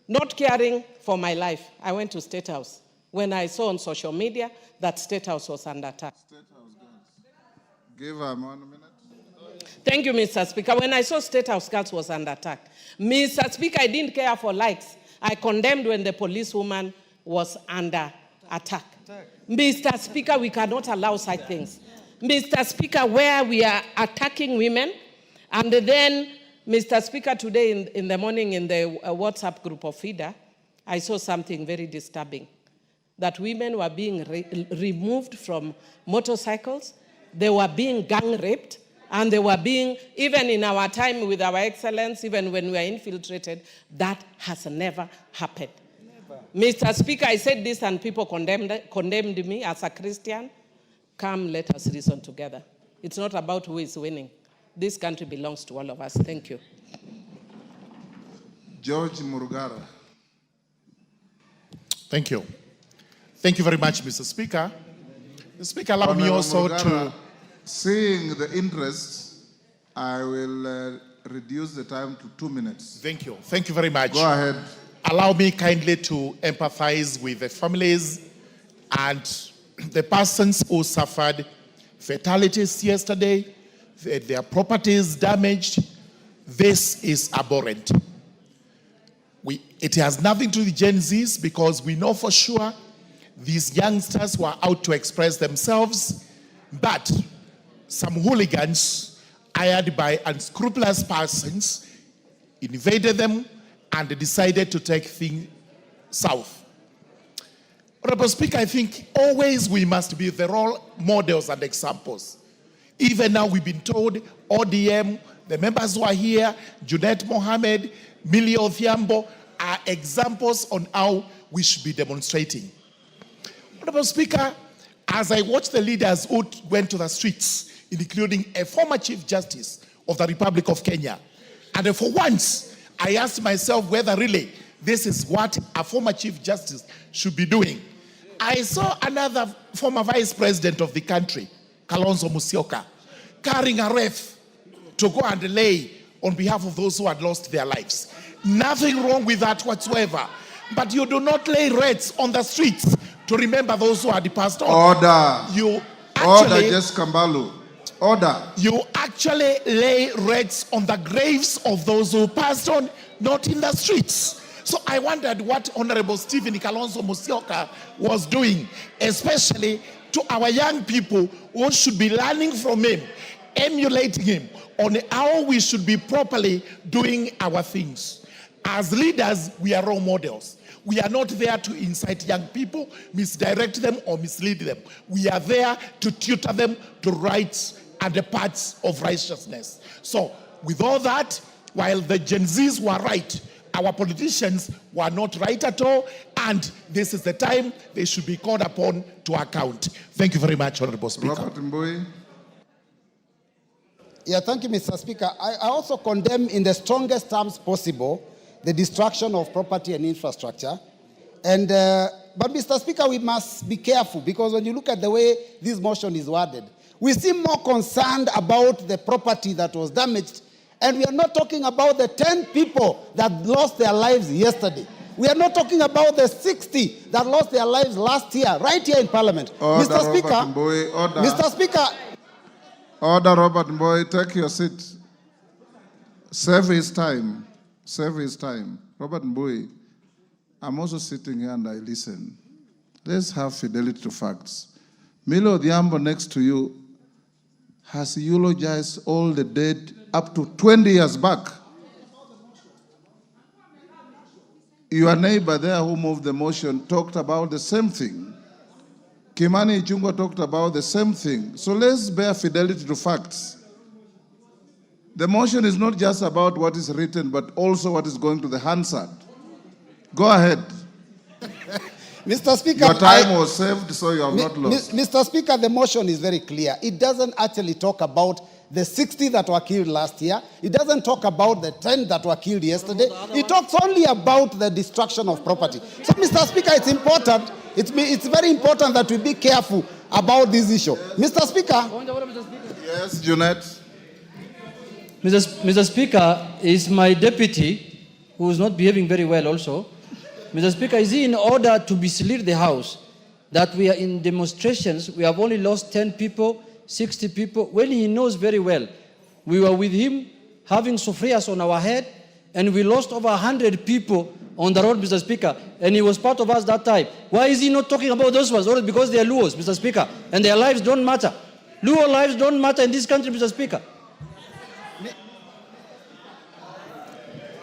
Speaker 3: not caring for my life. I went to State House when I saw on social media that State House was under attack.
Speaker 2: State House girls. Give her 1 minute.
Speaker 3: Thank you, Mr. Speaker. When I saw State House girls was under attack, Mr. Speaker, I didn't care for likes. I condemned when the policewoman was under attack. Mr. Speaker, we cannot allow such things. Mr. Speaker, where we are attacking women, and then, Mr. Speaker, today in the morning in the WhatsApp group of FIDA, I saw something very disturbing, that women were being removed from motorcycles, they were being gang raped, and they were being, even in our time with our excellence, even when we are infiltrated, that has never happened. Never. Mr. Speaker, I said this and people condemned me as a Christian. Come, let us reason together. It's not about who is winning. This country belongs to all of us. Thank you.
Speaker 2: George Murugara.
Speaker 8: Thank you. Thank you very much, Mr. Speaker. The Speaker, allow me
Speaker 2: Honorable
Speaker 8: also
Speaker 2: Murugara,
Speaker 8: to...
Speaker 2: Seeing the interest, I will reduce the time to 2 minutes.
Speaker 8: Thank you. Thank you very much.
Speaker 2: Go ahead.
Speaker 8: Allow me kindly to empathize with the families and the persons who suffered fatalities yesterday, their properties damaged. This is abhorrent. It has nothing to do with Gen Zs, because we know for sure these youngsters were out to express themselves, but some hooligans hired by unscrupulous persons invaded them and decided to take things south. Honorable Speaker, I think always we must be the role models and examples. Even now we've been told ODM, the members who are here, Junet Mohammed, Emilio Odhiambo, are examples on how we should be demonstrating. Honorable Speaker, as I watched the leaders who went to the streets, including a former Chief Justice of the Republic of Kenya, and for once, I asked myself whether really this is what a former Chief Justice should be doing. I saw another former Vice President of the country, Kalonzo Musyoka, carrying a ref to go and lay on behalf of those who had lost their lives. Nothing wrong with that whatsoever. But you do not lay wreaths on the streets to remember those who had passed on.
Speaker 2: Order.
Speaker 8: You
Speaker 2: Order,
Speaker 8: actually...
Speaker 2: Jess Kambalu. Order.
Speaker 8: You actually lay wreaths on the graves of those who passed on, not in the streets. So I wondered what Honorable Stephen Kalonzo Musyoka was doing, especially to our young people who should be learning from him, emulating him on how we should be properly doing our things. As leaders, we are role models. We are not there to incite young people, misdirect them, or mislead them. We are there to tutor them to rights and the paths of righteousness. So, with all that, while the Gen Zs were right, our politicians were not right at all, and this is the time they should be called upon to account. Thank you very much, Honorable Speaker.
Speaker 2: Robert Mbui.
Speaker 4: Yeah, thank you, Mr. Speaker. I also condemn in the strongest terms possible the destruction of property and infrastructure. But Mr. Speaker, we must be careful, because when you look at the way this motion is worded, we seem more concerned about the property that was damaged, and we are not talking about the 10 people that lost their lives yesterday. We are not talking about the 60 that lost their lives last year, right here in Parliament.
Speaker 2: Order,
Speaker 4: Mr. Speaker,
Speaker 2: Robert Mbui, order.
Speaker 4: Mr. Speaker.
Speaker 2: Order, Robert Mbui, take your seat. Save his time. Save his time. Robert Mbui, I'm also sitting here and I listen. Let's have fidelity to facts. Milo Odhiambo next to you has eulogized all the dead up to 20 years back. Your neighbor there who moved the motion talked about the same thing. Kimani Ichung'wah talked about the same thing. So let's bear fidelity to facts. The motion is not just about what is written, but also what is going to the Hansard. Go ahead.
Speaker 4: Mr. Speaker,
Speaker 2: your time was saved, so you have not lost.
Speaker 4: Mr. Speaker, the motion is very clear. It doesn't actually talk about the 60 that were killed last year. It doesn't talk about the 10 that were killed yesterday. It talks only about the destruction of property. So, Mr. Speaker, it's important. It's very important that we be careful about this issue. Mr. Speaker.
Speaker 2: Yes, Junet.
Speaker 1: Mr. Speaker, is my deputy, who is not behaving very well also. Mr. Speaker, is he in order to mislead the House that we are in demonstrations, we have only lost 10 people, 60 people, when he knows very well we were with him having sufrias on our head, and we lost over 100 people on the road, Mr. Speaker, and he was part of us that time. Why is he not talking about those ones? Or because they are Luos, Mr. Speaker, and their lives don't matter. Luo lives don't matter in this country, Mr. Speaker.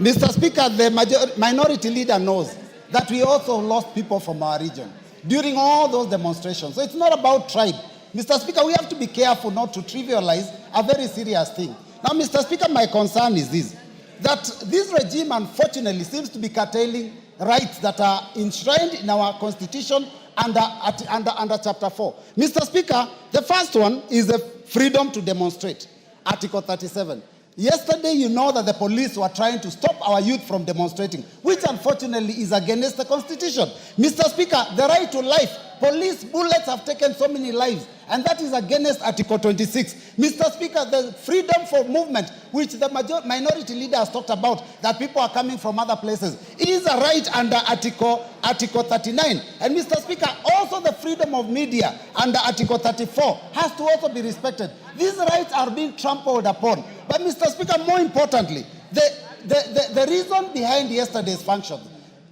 Speaker 4: Mr. Speaker, the minority leader knows that we also lost people from our region during all those demonstrations. So it's not about tribe. Mr. Speaker, we have to be careful not to trivialize a very serious thing. Now, Mr. Speaker, my concern is this, that this regime, unfortunately, seems to be curtailing rights that are enshrined in our Constitution under Chapter 4. Mr. Speaker, the first one is the freedom to demonstrate, Article 37. Yesterday, you know that the police were trying to stop our youth from demonstrating, which unfortunately is against the Constitution. Mr. Speaker, the right to life, police bullets have taken so many lives, and that is against Article 26. Mr. Speaker, the freedom for movement, which the minority leader has talked about, that people are coming from other places, is a right under Article 39. And Mr. Speaker, also the freedom of media under Article 34 has to also be respected. These rights are being trampled upon. But Mr. Speaker, more importantly, the reason behind yesterday's function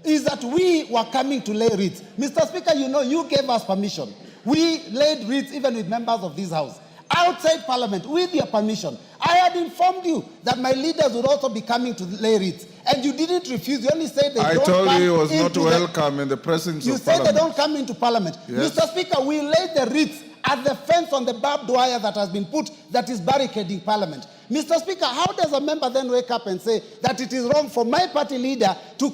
Speaker 4: is that we were coming to lay wreaths. Mr. Speaker, you know, you gave us permission. We laid wreaths even with members of this House, outside Parliament, with your permission. I had informed you that my leaders would also be coming to lay wreaths, and you didn't refuse. You only said they don't come.
Speaker 2: I told you he was not welcome in the presence of Parliament.
Speaker 4: You said they don't come into Parliament.
Speaker 2: Yes.
Speaker 4: Mr. Speaker, we laid the wreaths at the fence on the barbed wire that has been put that is barricading Parliament. Mr. Speaker, how does a member then wake up and say that it is wrong for my party leader to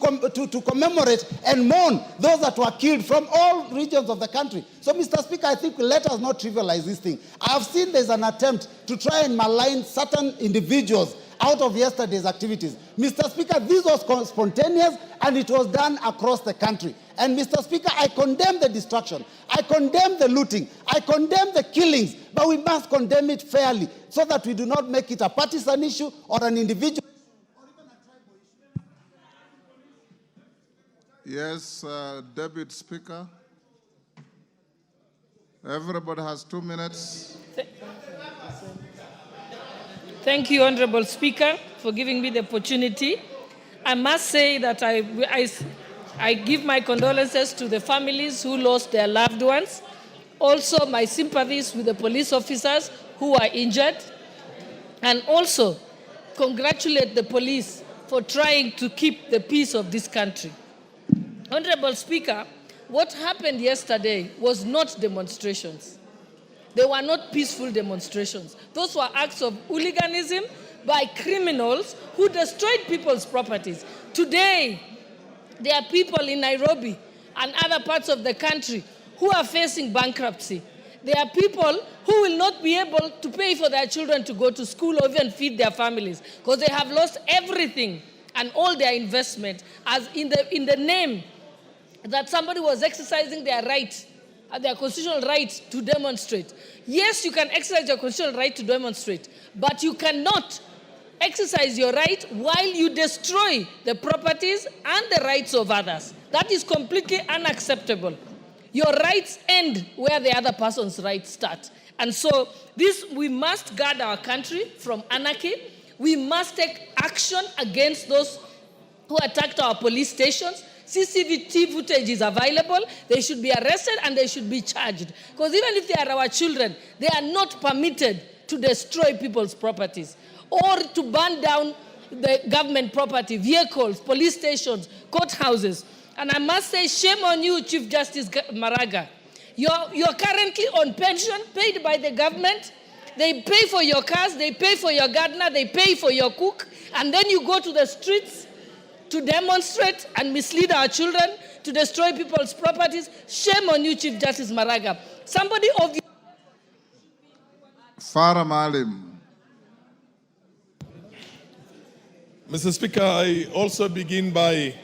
Speaker 4: commemorate and mourn those that were killed from all regions of the country? So, Mr. Speaker, I think let us not trivialize this thing. I have seen there's an attempt to try and malign certain individuals out of yesterday's activities. Mr. Speaker, this was spontaneous and it was done across the country. And Mr. Speaker, I condemn the destruction. I condemn the looting. I condemn the killings. But we must condemn it fairly so that we do not make it a partisan issue or an individual or even a tribal issue.
Speaker 2: Yes, Deputy Speaker. Everybody has 2 minutes.
Speaker 3: Thank you, Honorable Speaker, for giving me the opportunity. I must say that I give my condolences to the families who lost their loved ones. Also, my sympathies with the police officers who are injured. And also, congratulate the police for trying to keep the peace of this country. Honorable Speaker, what happened yesterday was not demonstrations. They were not peaceful demonstrations. Those were acts of hooliganism by criminals who destroyed people's properties. Today, there are people in Nairobi and other parts of the country who are facing bankruptcy. There are people who will not be able to pay for their children to go to school or even feed their families because they have lost everything and all their investment as in the name that somebody was exercising their right, their constitutional right to demonstrate. Yes, you can exercise your constitutional right to demonstrate, but you cannot exercise your right while you destroy the properties and the rights of others. That is completely unacceptable. Your rights end where the other person's rights start. And so we must guard our country from anarchy. We must take action against those who attacked our police stations. CCTV footage is available. They should be arrested and they should be charged. Because even if they are our children, they are not permitted to destroy people's properties or to burn down the government property, vehicles, police stations, courthouses. And I must say, shame on you, Chief Justice Maraga. You're currently on pension paid by the government. They pay for your cars, they pay for your gardener, they pay for your cook, and then you go to the streets to demonstrate and mislead our children, to destroy people's properties. Shame on you, Chief Justice Maraga. Somebody of you...
Speaker 2: Farah Maalim.
Speaker 9: Mr. Speaker, I also begin by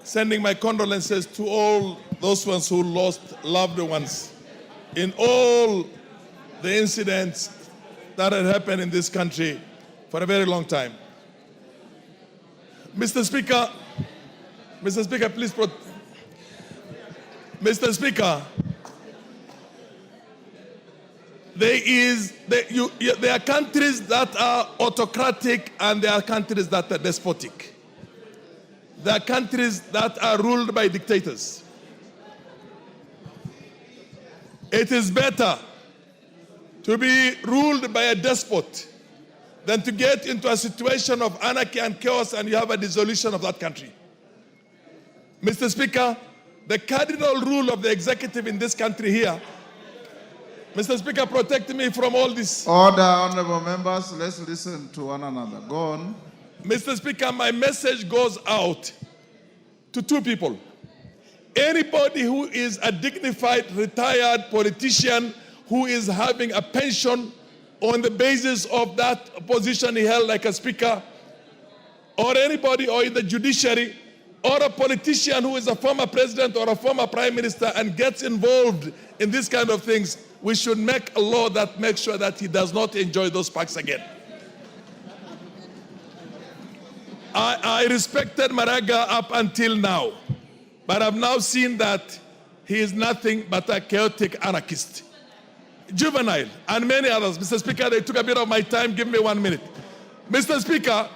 Speaker 9: sending my condolences to all those ones who lost loved ones in all the incidents that had happened in this country for a very long time. Mr. Speaker, please, Mr. Speaker, there are countries that are autocratic and there are countries that are despotic. There are countries that are ruled by dictators. It is better to be ruled by a despot than to get into a situation of anarchy and chaos and you have a dissolution of that country. Mr. Speaker, the cardinal rule of the executive in this country here, Mr. Speaker, protect me from all this.
Speaker 2: Order, honorable members. Let's listen to one another. Go on.
Speaker 9: Mr. Speaker, my message goes out to two people. Anybody who is a dignified, retired politician who is having a pension on the basis of that position he held like a speaker, or anybody or in the judiciary, or a politician who is a former president or a former prime minister and gets involved in these kind of things, we should make a law that makes sure that he does not enjoy those perks again. I respected Maraga up until now, but I've now seen that he is nothing but a chaotic anarchist. Juvenile and many others. Mr. Speaker, they took a bit of my time. Give me 1 minute. Mr. Speaker,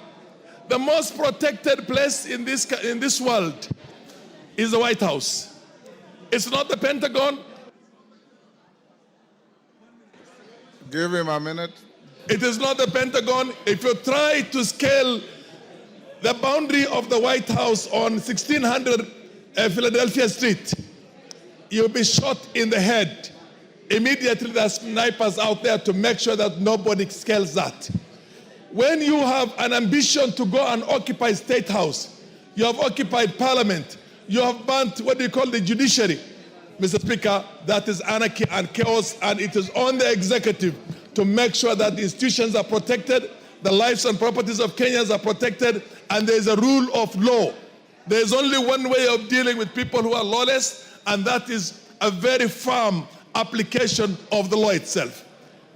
Speaker 9: the most protected place in this world is the White House. It's not the Pentagon.
Speaker 2: Give him a minute.
Speaker 9: It is not the Pentagon. If you try to scale the boundary of the White House on 1600 Philadelphia Street, you'll be shot in the head. Immediately there are snipers out there to make sure that nobody scales that. When you have an ambition to go and occupy State House, you have occupied Parliament, you have burnt what they call the judiciary, Mr. Speaker, that is anarchy and chaos, and it is on the executive to make sure that the institutions are protected, the lives and properties of Kenyans are protected, and there is a rule of law. There is only one way of dealing with people who are lawless, and that is a very firm application of the law itself.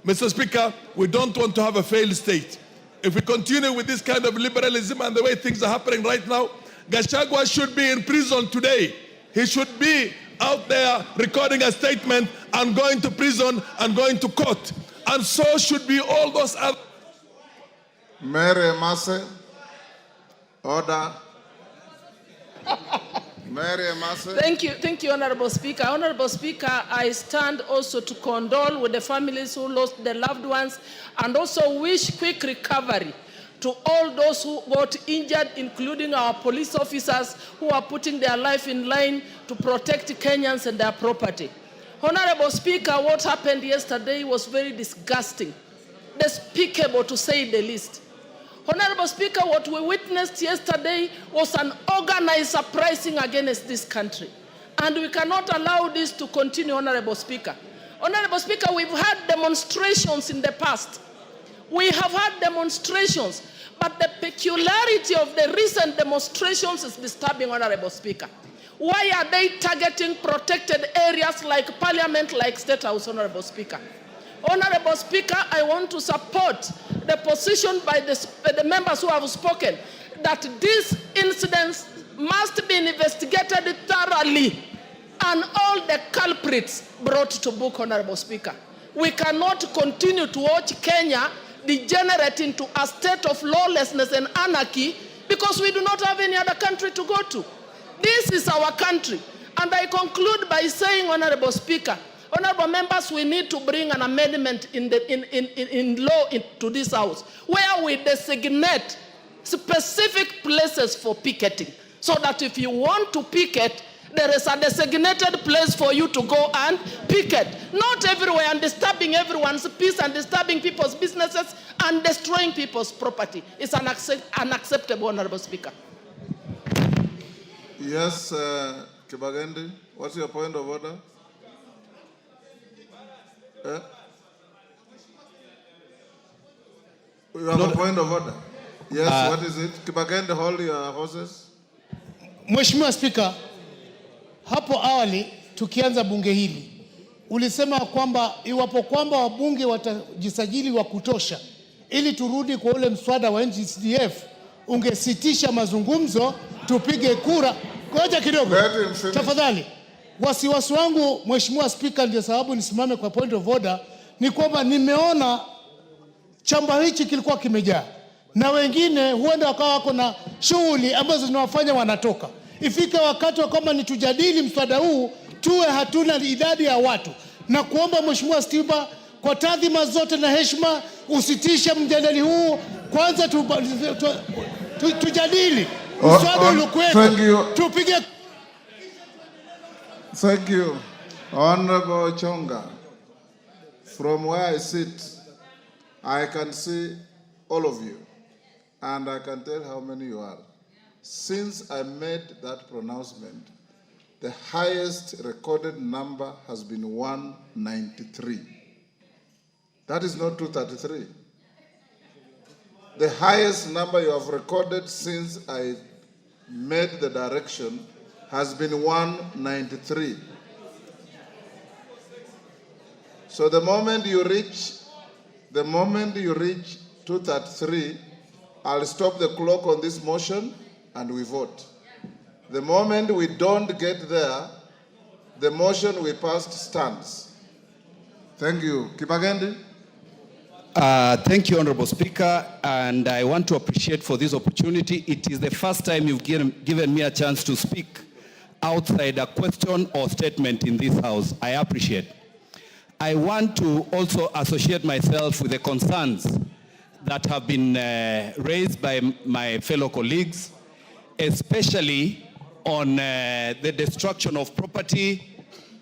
Speaker 9: Mr. Speaker, we don't want to have a failed state. If we continue with this kind of liberalism and the way things are happening right now, Gachagua should be in prison today. He should be out there recording a statement and going to prison and going to court. And so should be all those other.
Speaker 2: Mary Masse, order. Mary Masse.
Speaker 3: Thank you, Honorable Speaker. Honorable Speaker, I stand also to condole with the families who lost their loved ones and also wish quick recovery to all those who got injured, including our police officers who are putting their life in line to protect Kenyans and their property. Honorable Speaker, what happened yesterday was very disgusting, despicable to say the least. Honorable Speaker, what we witnessed yesterday was an organized uprising against this country. And we cannot allow this to continue, Honorable Speaker. Honorable Speaker, we've had demonstrations in the past. We have had demonstrations, but the peculiarity of the recent demonstrations is disturbing, Honorable Speaker. Why are they targeting protected areas like Parliament, like State House, Honorable Speaker? Honorable Speaker, I want to support the position by the members who have spoken that these incidents must be investigated thoroughly and all the culprits brought to book, Honorable Speaker. We cannot continue to watch Kenya degenerate into a state of lawlessness and anarchy because we do not have any other country to go to. This is our country. And I conclude by saying, Honorable Speaker, honorable members, we need to bring an amendment in law into this house where we designate specific places for picketing so that if you want to picket, there is a designated place for you to go and picket. Not everywhere and disturbing everyone's peace and disturbing people's businesses and destroying people's property. It's unacceptable, Honorable Speaker.
Speaker 2: Yes, Kibagendi, what's your point of order? You have a point of order? Yes, what is it? Kibagendi, hold your horses.
Speaker 10: Mheshimiwa Spika, hapo awali tukianza bunge hili ulisema kwamba iwapo kwamba wabunge watajisajili wa kutosha ili turudi kwa ule mswada wa NGCDF ungesitisha mazungumzo tupige kura. Ngoja kidogo tafadhali. Wasiwasi wangu Mheshimiwa Spika, ndio sababu nisimame kwa point of order, ni kwamba nimeona chamba hichi kilikuwa kimejaa na wengine huenda wakawa wako na shughuli ambazo zinawafanya wanatoka. Ifike wakati wa kama ni tujadili mswada huu tuwe hatuna idadi ya watu, na kuomba Mheshimiwa Spika kwa taadhima zote na heshima usitishe mjadala huu kwanza tujadili mswada uliokuwepo tupige.
Speaker 2: Thank you. Honorable Chonga, from where I sit, I can see all of you, and I can tell how many you are. Since I made that pronouncement, the highest recorded number has been 193. That is not 233. The highest number you have recorded since I made the direction has been 193. So the moment you reach 233, I'll stop the clock on this motion and we vote. The moment we don't get there, the motion we passed stands. Thank you. Kibagendi.
Speaker 1: Thank you, Honorable Speaker, and I want to appreciate for this opportunity. It is the first time you've given me a chance to speak outside a question or statement in this House. I appreciate. I want to also associate myself with the concerns that have been raised by my fellow colleagues, especially on the destruction of property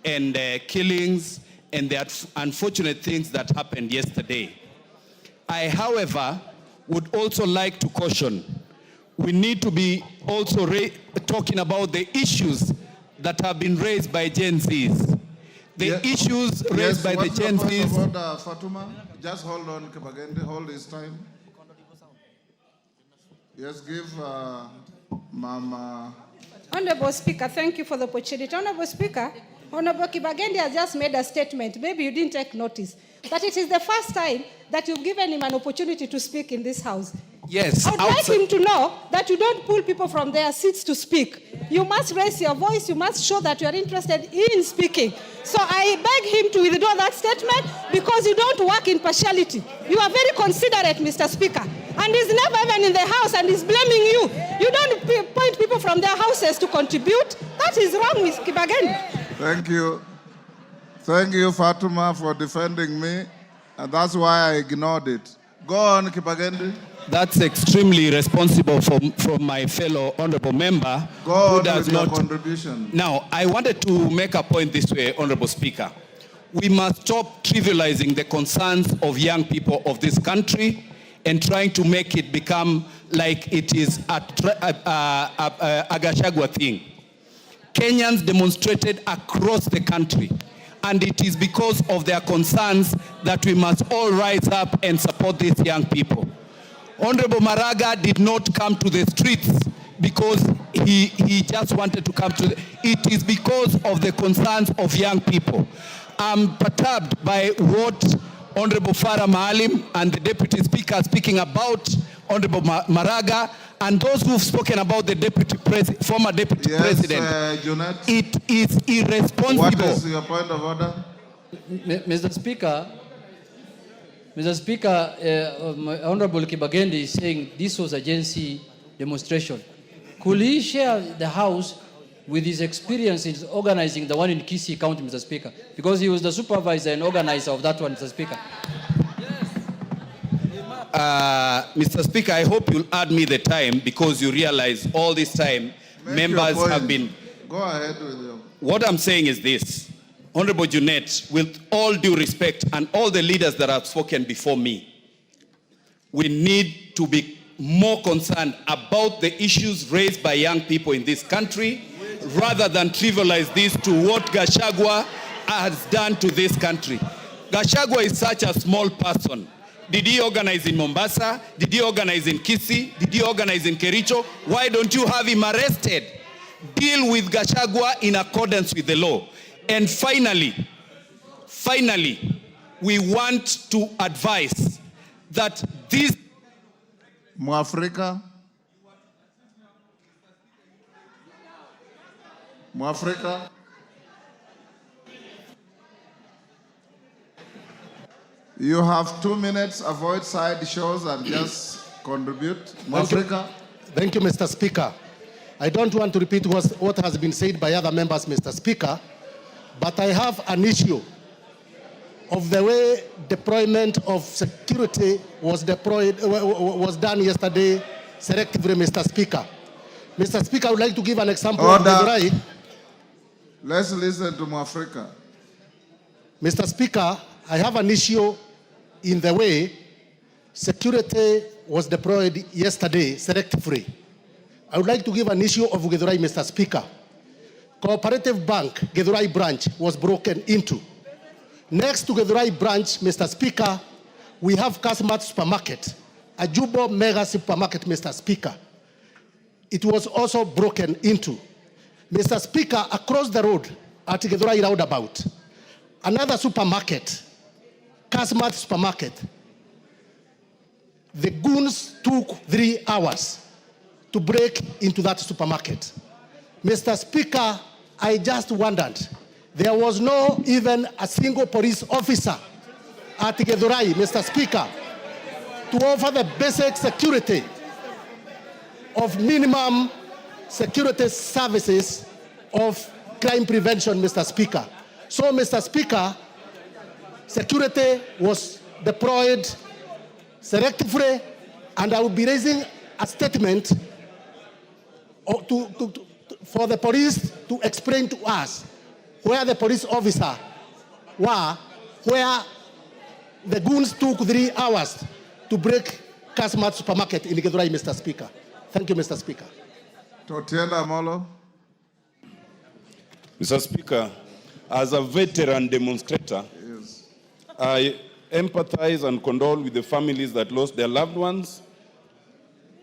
Speaker 1: and killings and the unfortunate things that happened yesterday. I, however, would also like to caution, we need to be also talking about the issues that have been raised by Gen Zs. The issues raised by the Gen Zs.
Speaker 2: Order, Fatuma? Just hold on, Kibagendi, hold his time. Yes, give Mama.
Speaker 11: Honorable Speaker, thank you for the opportunity. Honorable Speaker, Honorable Kibagendi has just made a statement. Maybe you didn't take notice. But it is the first time that you've given him an opportunity to speak in this House.
Speaker 12: Yes.
Speaker 11: I would like him to know that you don't pull people from their seats to speak. You must raise your voice. You must show that you are interested in speaking. So I beg him to withdraw that statement because you don't work in partiality. You are very considerate, Mr. Speaker. And he's never even in the house and he's blaming you. You don't point people from their houses to contribute. That is wrong, Ms. Kibagendi.
Speaker 2: Thank you. Thank you, Fatuma, for defending me. And that's why I ignored it. Go on, Kibagendi.
Speaker 12: That's extremely responsible from my fellow honorable member.
Speaker 2: Go on
Speaker 12: who does
Speaker 2: with your
Speaker 12: not.
Speaker 2: contribution.
Speaker 12: Now, I wanted to make a point this way, Honorable Speaker. We must stop trivializing the concerns of young people of this country and trying to make it become like it is a Gachagua thing. Kenyans demonstrated across the country, and it is because of their concerns that we must all rise up and support these young people. Honorable Maraga did not come to the streets because he just wanted to come to it is because of the concerns of young people. I'm perturbed by what Honorable Farah Maalim and the Deputy Speaker are speaking about Honorable Maraga and those who've spoken about the former Deputy President. It is irresponsible.
Speaker 2: What is your point of order?
Speaker 1: Mr. Speaker, Honorable Kibagendi is saying this was a GNC demonstration. Could he share the House with his experience in organizing the one in Kisii County, Mr. Speaker? Because he was the supervisor and organizer of that one, Mr. Speaker.
Speaker 12: Mr. Speaker, I hope you'll add me the time because you realize all this time members have been...
Speaker 2: Go ahead with you.
Speaker 12: What I'm saying is this. Honorable Junet, with all due respect and all the leaders that have spoken before me, we need to be more concerned about the issues raised by young people in this country rather than trivialize this to what Gachagua has done to this country. Gachagua is such a small person. Did he organize in Mombasa? Did he organize in Kisii? Did he organize in Kericho? Why don't you have him arrested? Deal with Gachagua in accordance with the law. And finally, we want to advise that this...
Speaker 2: Mwafrika, you have 2 minutes. Avoid side shows and just contribute. Mwafrika.
Speaker 10: Thank you, Mr. Speaker. I don't want to repeat what has been said by other members, Mr. Speaker, but I have an issue of the way deployment of security was done yesterday selectively, Mr. Speaker. Mr. Speaker, I would like to give an example of Githurai.
Speaker 2: Let's listen to Mwafrika.
Speaker 10: Mr. Speaker, I have an issue in the way security was deployed yesterday selectively. I would like to give an issue of Githurai, Mr. Speaker. Cooperative Bank, Githurai branch, was broken into. Next to Githurai branch, Mr. Speaker, we have Kasmat Supermarket, a Jubo mega supermarket, Mr. Speaker. It was also broken into. Mr. Speaker, across the road at Githurai roundabout, another supermarket, Kasmat Supermarket, the goons took 3 hours to break into that supermarket. Mr. Speaker, I just wondered, there was no even a single police officer at Githurai, Mr. Speaker, to offer the basic security of minimum security services of crime prevention, Mr. Speaker. So, Mr. Speaker, security was deployed selectively, and I will be raising a statement for the police to explain to us where the police officer were, where the goons took 3 hours to break Kasmat Supermarket in Githurai, Mr. Speaker. Thank you, Mr. Speaker.
Speaker 2: Totienda Molo.
Speaker 13: Mr. Speaker, as a veteran demonstrator,
Speaker 2: Yes.
Speaker 13: I empathize and condole with the families that lost their loved ones.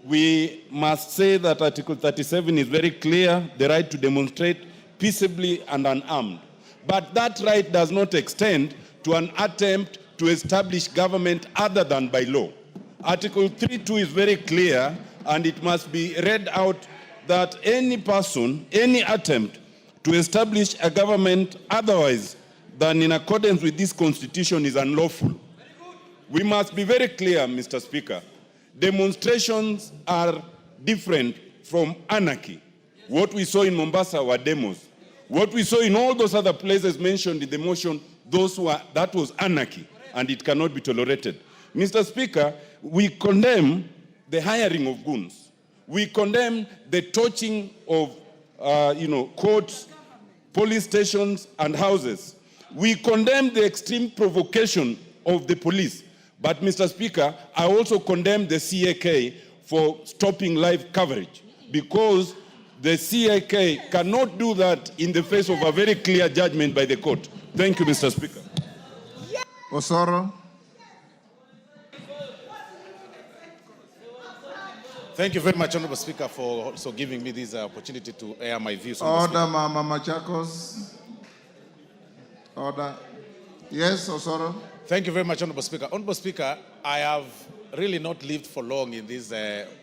Speaker 13: We must say that Article 37 is very clear, the right to demonstrate peaceably and unarmed. But that right does not extend to an attempt to establish government other than by law. Article 3.2 is very clear, and it must be read out that any person, any attempt to establish a government otherwise than in accordance with this constitution is unlawful. We must be very clear, Mr. Speaker. Demonstrations are different from anarchy. What we saw in Mombasa were demos. What we saw in all those other places mentioned in the motion, that was anarchy, and it cannot be tolerated. Mr. Speaker, we condemn the hiring of goons. We condemn the torching of courts, police stations, and houses. We condemn the extreme provocation of the police. But, Mr. Speaker, I also condemn the CAK for stopping live coverage, because the CAK cannot do that in the face of a very clear judgment by the court. Thank you, Mr. Speaker.
Speaker 2: Osoro.
Speaker 14: Thank you very much, Honorable Speaker, for also giving me this opportunity to air my views.
Speaker 2: Order, Mama Machakos. Order. Yes, Osoro.
Speaker 14: Thank you very much, Honorable Speaker. Honorable Speaker, I have really not lived for long in this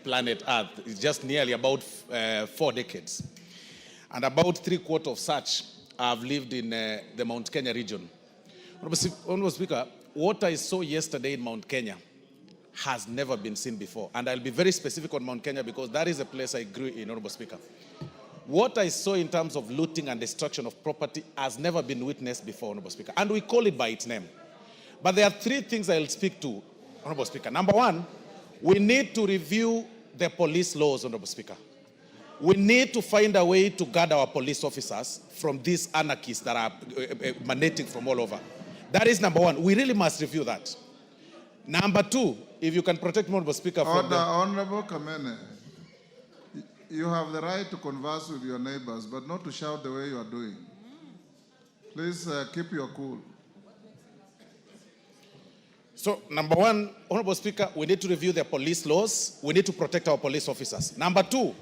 Speaker 14: planet Earth. It's just nearly about 4 decades. And about 3/4 of such I've lived in the Mount Kenya region. Honorable Speaker, what I saw yesterday in Mount Kenya has never been seen before. And I'll be very specific on Mount Kenya because that is a place I grew in, Honorable Speaker. What I saw in terms of looting and destruction of property has never been witnessed before, Honorable Speaker. And we call it by its name. But there are 3 things I'll speak to, Honorable Speaker. Number 1, we need to review the police laws, Honorable Speaker. We need to find a way to guard our police officers from these anarchists that are emanating from all over. That is number 1. We really must review that. Number 2, if you can protect me, Honorable Speaker, from
Speaker 2: Order, Honorable Kamene. You have the right to converse with your neighbors, but not to shout the way you are doing. Please keep your cool.
Speaker 14: So, number 1, Honorable Speaker, we need to review the police laws. We need to protect our police officers. Number 2,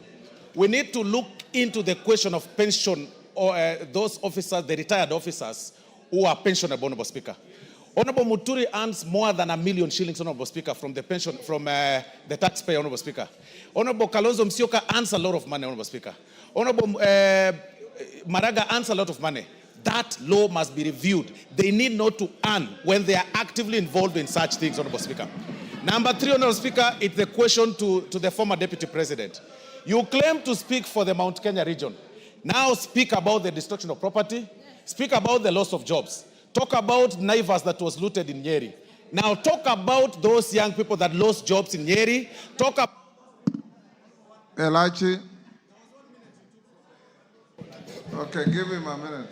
Speaker 14: we need to look into the question of pension or those officers, the retired officers who are pensionable, Honorable Speaker. Honorable Muturi earns more than 1 million shillings, Honorable Speaker, from the pension, from the taxpayer, Honorable Speaker. Honorable Kalonzo Musyoka earns a lot of money, Honorable Speaker. Honorable Maraga earns a lot of money. That law must be reviewed. They need not to earn when they are actively involved in such things, Honorable Speaker. Number 3, Honorable Speaker, it's the question to the former Deputy President. You claim to speak for the Mount Kenya region. Now speak about the destruction of property. Speak about the loss of jobs. Talk about Naivas that was looted in Nyeri. Now talk about those young people that lost jobs in Nyeri. Talk about...
Speaker 2: Elachi. Okay, give him a minute.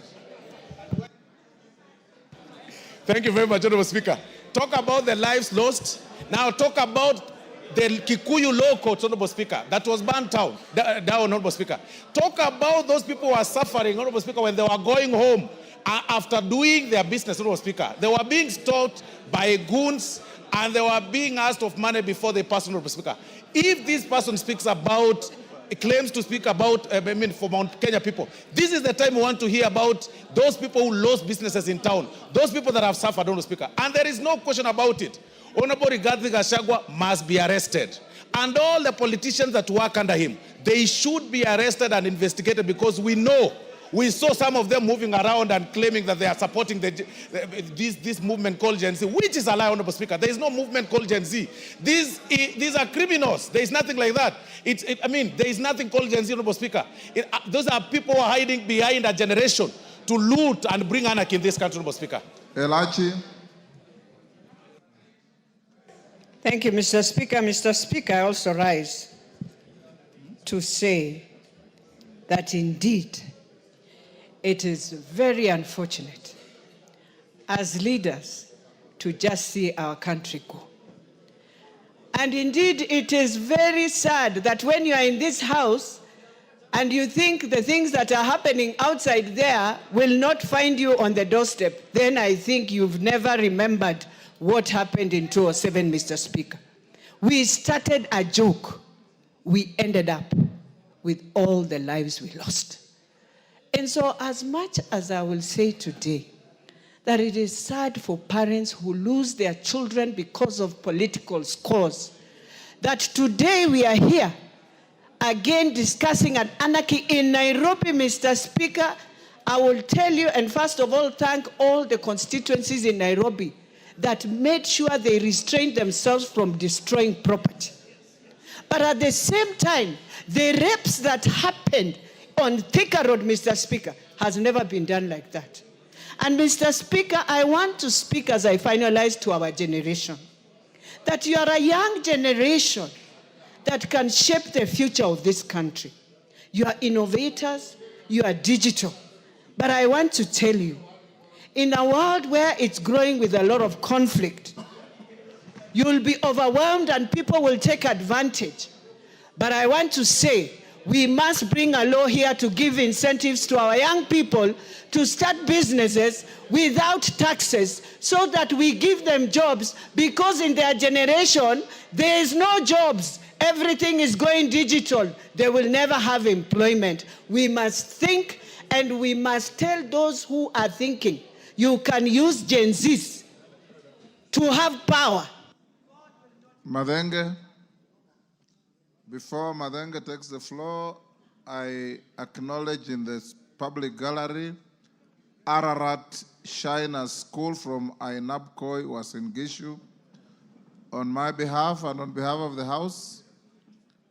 Speaker 14: Thank you very much, Honorable Speaker. Talk about the lives lost. Now talk about the Kikuyu law court, Honorable Speaker, that was burnt down, Honorable Speaker. Talk about those people who are suffering, Honorable Speaker, when they were going home after doing their business, Honorable Speaker. They were being stalked by goons and they were being asked of money before they passed, Honorable Speaker. If this person speaks about, claims to speak about, for Mount Kenya people, this is the time we want to hear about those people who lost businesses in town, those people that have suffered, Honorable Speaker. And there is no question about it. Honorable Rigathi Gachagua must be arrested. And all the politicians that work under him, they should be arrested and investigated because we know, we saw some of them moving around and claiming that they are supporting this movement called Gen Z, which is a lie, Honorable Speaker. There is no movement called Gen Z. These are criminals. There is nothing like that. There is nothing called Gen Z, Honorable Speaker. Those are people who are hiding behind a generation to loot and bring anarchy in this country, Honorable Speaker.
Speaker 2: Elachi.
Speaker 15: Thank you, Mr. Speaker. Mr. Speaker, I also rise to say that indeed it is very unfortunate as leaders to just see our country go. And indeed, it is very sad that when you are in this house and you think the things that are happening outside there will not find you on the doorstep, then I think you've never remembered what happened in 2007, Mr. Speaker. We started a joke. We ended up with all the lives we lost. And so as much as I will say today that it is sad for parents who lose their children because of political scores, that today we are here again discussing an anarchy in Nairobi, Mr. Speaker. I will tell you, and first of all, thank all the constituencies in Nairobi that made sure they restrained themselves from destroying property. But at the same time, the rapes that happened on Thika Road, Mr. Speaker, has never been done like that. And Mr. Speaker, I want to speak as I finalize to our generation, that you are a young generation that can shape the future of this country. You are innovators, you are digital. But I want to tell you, in a world where it's growing with a lot of conflict, you will be overwhelmed and people will take advantage. But I want to say, we must bring a law here to give incentives to our young people to start businesses without taxes so that we give them jobs, because in their generation, there is no jobs. Everything is going digital. They will never have employment. We must think, and we must tell those who are thinking, you can use Gen Zs to have power.
Speaker 2: Madenge, before Madenge takes the floor, I acknowledge in this public gallery Ararat Shiner School from Ainabkoi was in Gishu. On my behalf and on behalf of the House,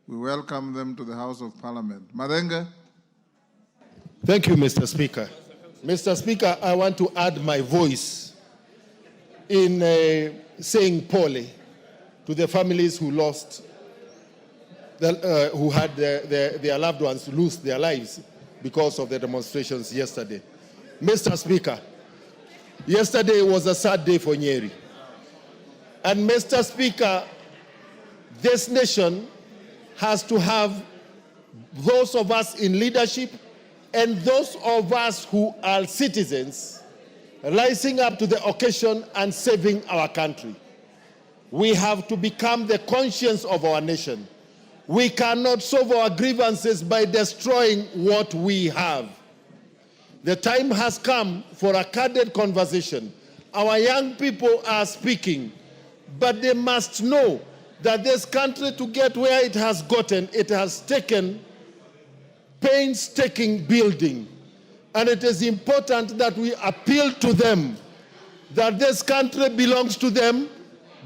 Speaker 2: we welcome them to the House of Parliament. Madenge.
Speaker 8: Thank you, Mr. Speaker. Mr. Speaker, I want to add my voice in saying pole to the families who lost, who had their loved ones lose their lives because of the demonstrations yesterday. Mr. Speaker, yesterday was a sad day for Nyeri. And Mr. Speaker, this nation has to have those of us in leadership and those of us who are citizens rising up to the occasion and saving our country. We have to become the conscience of our nation. We cannot solve our grievances by destroying what we have. The time has come for a candid conversation. Our young people are speaking, but they must know that this country, to get where it has gotten, it has taken painstaking building. And it is important that we appeal to them that this country belongs to them,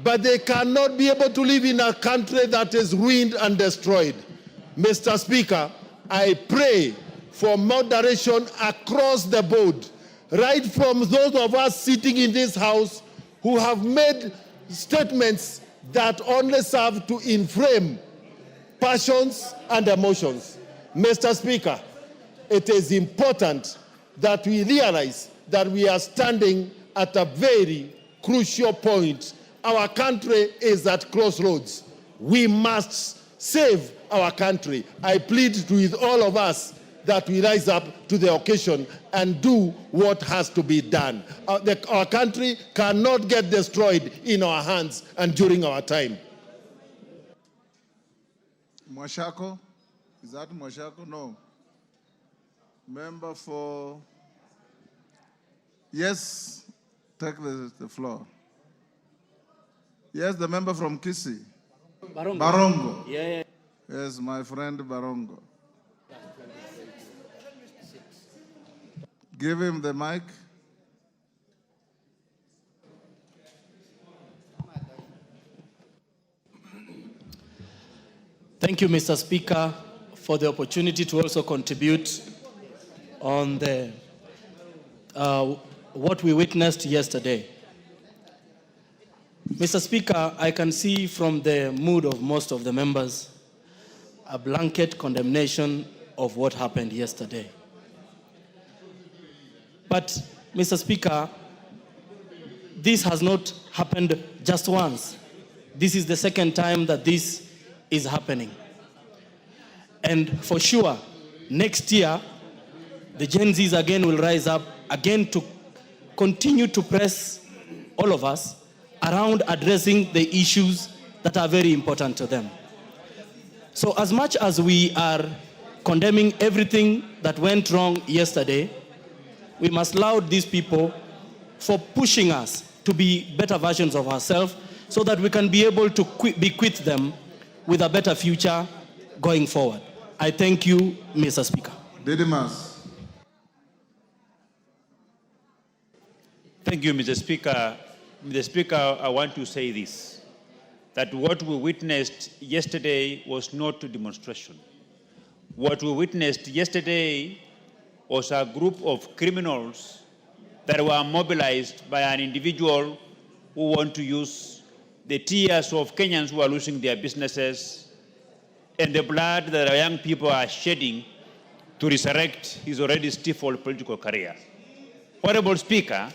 Speaker 8: but they cannot be able to live in a country that is ruined and destroyed. Mr. Speaker, I pray for moderation across the board, right from those of us sitting in this House who have made statements that only serve to inflame passions and emotions. Mr. Speaker, it is important that we realize that we are standing at a very crucial point. Our country is at crossroads. We must save our country. I plead with all of us that we rise up to the occasion and do what has to be done. Our country cannot get destroyed in our hands and during our time.
Speaker 2: Mwashako? Is that Mwashako? No. Member for... Yes, take the floor. Yes, the member from Kisii.
Speaker 16: Barongo.
Speaker 2: Barongo.
Speaker 16: Yeah.
Speaker 2: Yes, my friend Barongo. Give him the mic.
Speaker 16: Thank you, Mr. Speaker, for the opportunity to also contribute on the what we witnessed yesterday. Mr. Speaker, I can see from the mood of most of the members a blanket condemnation of what happened yesterday. But, Mr. Speaker, this has not happened just once. This is the second time that this is happening. And for sure, next year, the Gen Zs again will rise up again to continue to press all of us around addressing the issues that are very important to them. So as much as we are condemning everything that went wrong yesterday, we must laud these people for pushing us to be better versions of ourselves so that we can be able to be quit them with a better future going forward. I thank you, Mr. Speaker.
Speaker 2: Didymus.
Speaker 17: Thank you, Mr. Speaker. Mr. Speaker, I want to say this, that what we witnessed yesterday was not a demonstration. What we witnessed yesterday was a group of criminals that were mobilized by an individual who want to use the tears of Kenyans who are losing their businesses and the blood that our young people are shedding to resurrect his already stifled political career. Honorable Speaker,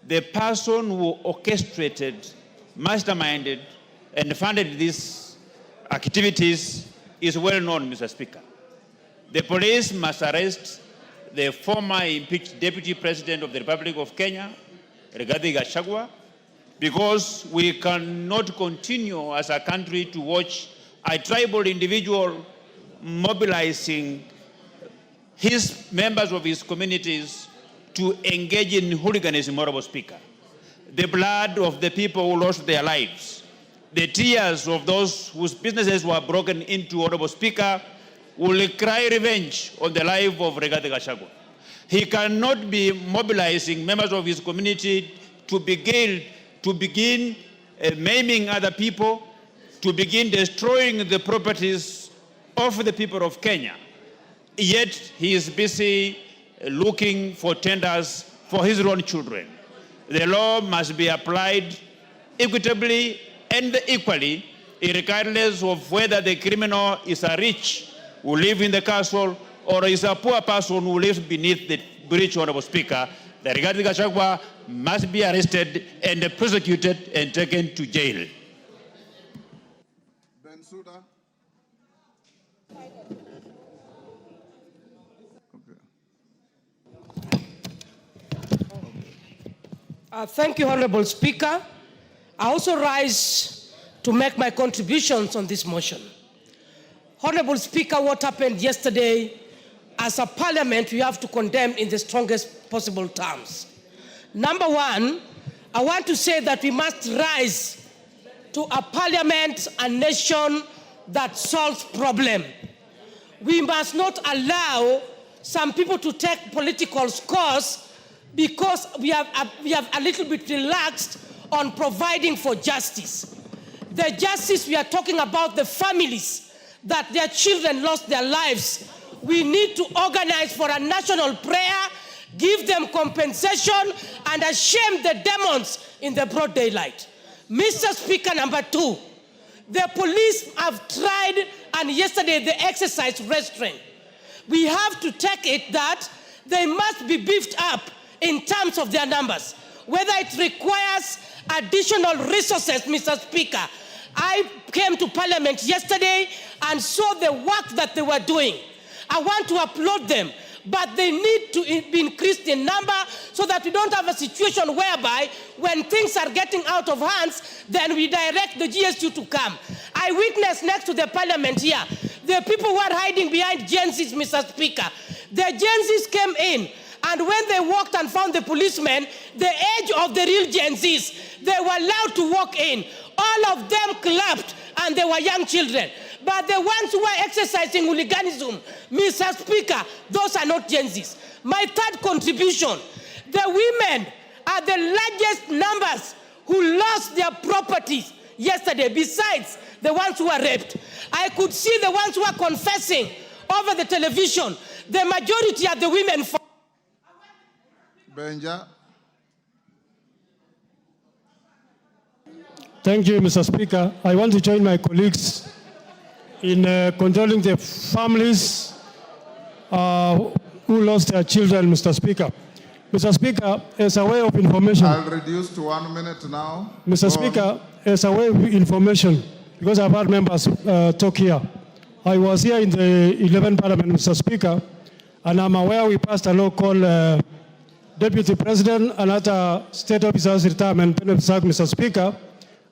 Speaker 17: the person who orchestrated, masterminded, and funded these activities is well known, Mr. Speaker. The police must arrest the former impeached Deputy President of the Republic of Kenya, Rigathi Gachagua, because we cannot continue as a country to watch a tribal individual mobilizing his members of his communities to engage in hooliganism, Honorable Speaker. The blood of the people who lost their lives, the tears of those whose businesses were broken into, Honorable Speaker, will cry revenge on the life of Rigathi Gachagua. He cannot be mobilizing members of his community to begin maiming other people, to begin destroying the properties of the people of Kenya. Yet he is busy looking for tenders for his own children. The law must be applied equitably and equally, regardless of whether the criminal is a rich who lives in the castle or is a poor person who lives beneath the bridge, Honorable Speaker. The Rigathi Gachagua must be arrested and prosecuted and taken to jail.
Speaker 2: Bensouda.
Speaker 18: Thank you, Honorable Speaker. I also rise to make my contributions on this motion. Honorable Speaker, what happened yesterday, as a parliament, we have to condemn in the strongest possible terms. Number one, I want to say that we must rise to a parliament, a nation that solves problems. We must not allow some people to take political scores because we have a little bit relaxed on providing for justice. The justice we are talking about, the families that their children lost their lives. We need to organize for a national prayer, give them compensation, and shame the demons in the broad daylight. Mr. Speaker, number two, the police have tried, and yesterday they exercised restraint. We have to take it that they must be beefed up in terms of their numbers. Whether it requires additional resources, Mr. Speaker. I came to Parliament yesterday and saw the work that they were doing. I want to applaud them, but they need to be increased in number so that we don't have a situation whereby when things are getting out of hands, then we direct the GSU to come. I witnessed next to the Parliament here, the people who are hiding behind Gen Zs, Mr. Speaker. The Gen Zs came in, and when they walked and found the policemen, the age of the real Gen Zs, they were allowed to walk in. All of them clapped, and they were young children. But the ones who were exercising hooliganism, Mr. Speaker, those are not Gen Zs. My third contribution, the women are the largest numbers who lost their properties yesterday, besides the ones who were raped. I could see the ones who were confessing over the television. The majority are the women.
Speaker 2: Benja.
Speaker 19: Thank you, Mr. Speaker. I want to join my colleagues in condoling the families who lost their children, Mr. Speaker. Mr. Speaker, as a way of information.
Speaker 2: I'll reduce to 1 minute now.
Speaker 19: Mr. Speaker, as a way of information, because I've had members talk here. I was here in the 11th Parliament, Mr. Speaker, and I'm aware we passed a law called Deputy President and other State Officers Retirement Benefits Act, Mr. Speaker.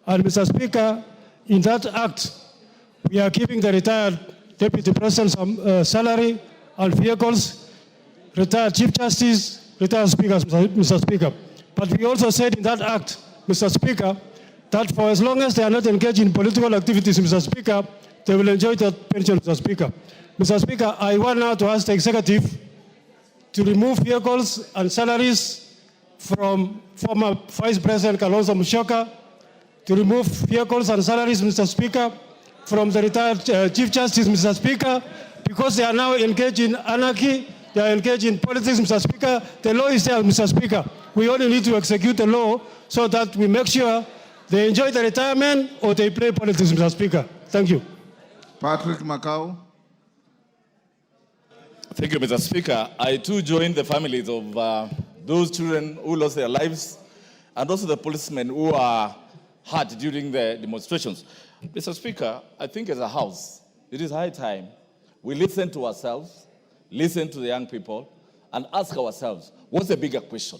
Speaker 19: And Mr. Speaker, in that act, we are giving the retired Deputy President some salary and vehicles, retired Chief Justice, retired Speakers, Mr. Speaker. But we also said in that act, Mr. Speaker, that for as long as they are not engaged in political activities, Mr. Speaker, they will enjoy the pension, Mr. Speaker. Mr. Speaker, I want now to ask the executive to remove vehicles and salaries from former Vice President Kalonzo Musyoka, to remove vehicles and salaries, Mr. Speaker, from the retired Chief Justice, Mr. Speaker, because they are now engaged in anarchy, they are engaged in politics, Mr. Speaker. The law is there, Mr. Speaker. We only need to execute the law so that we make sure they enjoy the retirement or they play politics, Mr. Speaker. Thank you.
Speaker 2: Patrick Macau.
Speaker 20: Thank you, Mr. Speaker. I too join the families of those children who lost their lives and also the policemen who are hurt during the demonstrations. Mr. Speaker, I think as a House, it is high time we listen to ourselves, listen to the young people, and ask ourselves, what's the bigger question?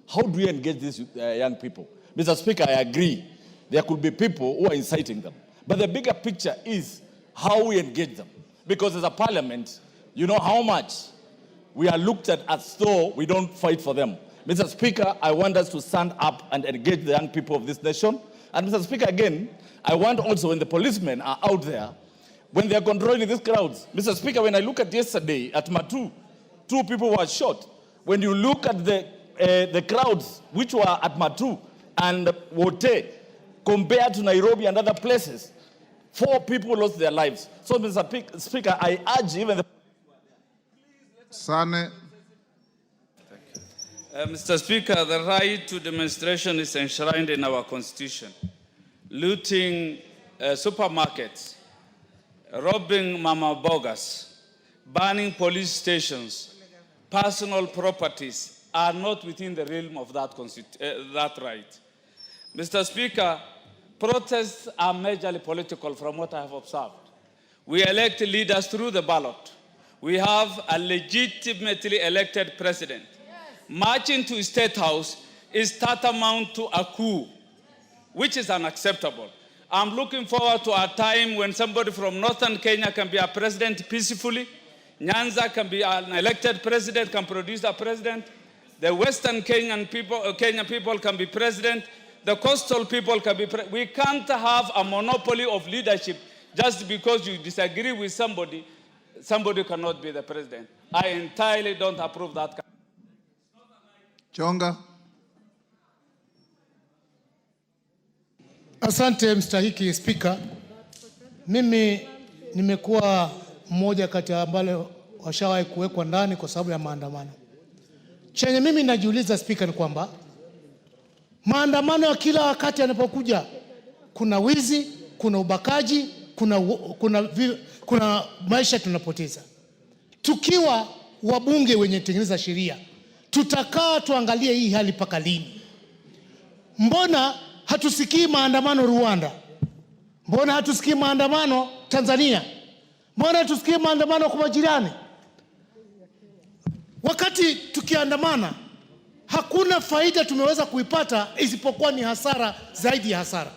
Speaker 20: How do we engage these young people? Mr. Speaker, I agree. There could be people who are inciting them. But the bigger picture is how we engage them. Because as a parliament, you know how much we are looked at as though we don't fight for them. Mr. Speaker, I want us to stand up and engage the young people of this nation. And Mr. Speaker, again, I want also when the policemen are out there, when they are controlling these crowds. Mr. Speaker, when I look at yesterday at Matu, 2 people were shot. When you look at the crowds which were at Matu and Wote, compared to Nairobi and other places, 4 people lost their lives. So, Mr. Speaker, I urge even the...
Speaker 2: Sane.
Speaker 21: Mr. Speaker, the right to demonstration is enshrined in our Constitution. Looting supermarkets, robbing mama bogas, burning police stations, personal properties are not within the realm of that right. Mr. Speaker, protests are majorly political from what I have observed. We elect leaders through the ballot. We have a legitimately elected president. Marching to State House is tantamount to a coup, which is unacceptable. I'm looking forward to a time when somebody from northern Kenya can be a president peacefully. Nyanza can be an elected president, can produce a president. The western Kenyan people can be president. The coastal people can be president. We can't have a monopoly of leadership just because you disagree with somebody. Somebody cannot be the president. I entirely don't approve that.
Speaker 2: Chonga.
Speaker 10: Asante mstahiki Speaker. Mimi nimekuwa mmoja kati ya ambao washawahi kuwekwa ndani kwa sababu ya maandamano. Chenye mimi najiuliza Speaker ni kwamba maandamano ya kila wakati yanapokuja kuna wizi, kuna ubakaji, kuna maisha tunapoteza. Tukiwa wabunge wenye tengeneza sheria, tutakaa tuangalie hii hali paka lini? Mbona hatusikii maandamano Rwanda? Mbona hatusikii maandamano Tanzania? Mbona hatusikii maandamano kwa majirani? Wakati tukiandamana, hakuna faida tumeweza kuipata isipokuwa ni hasara zaidi ya hasara.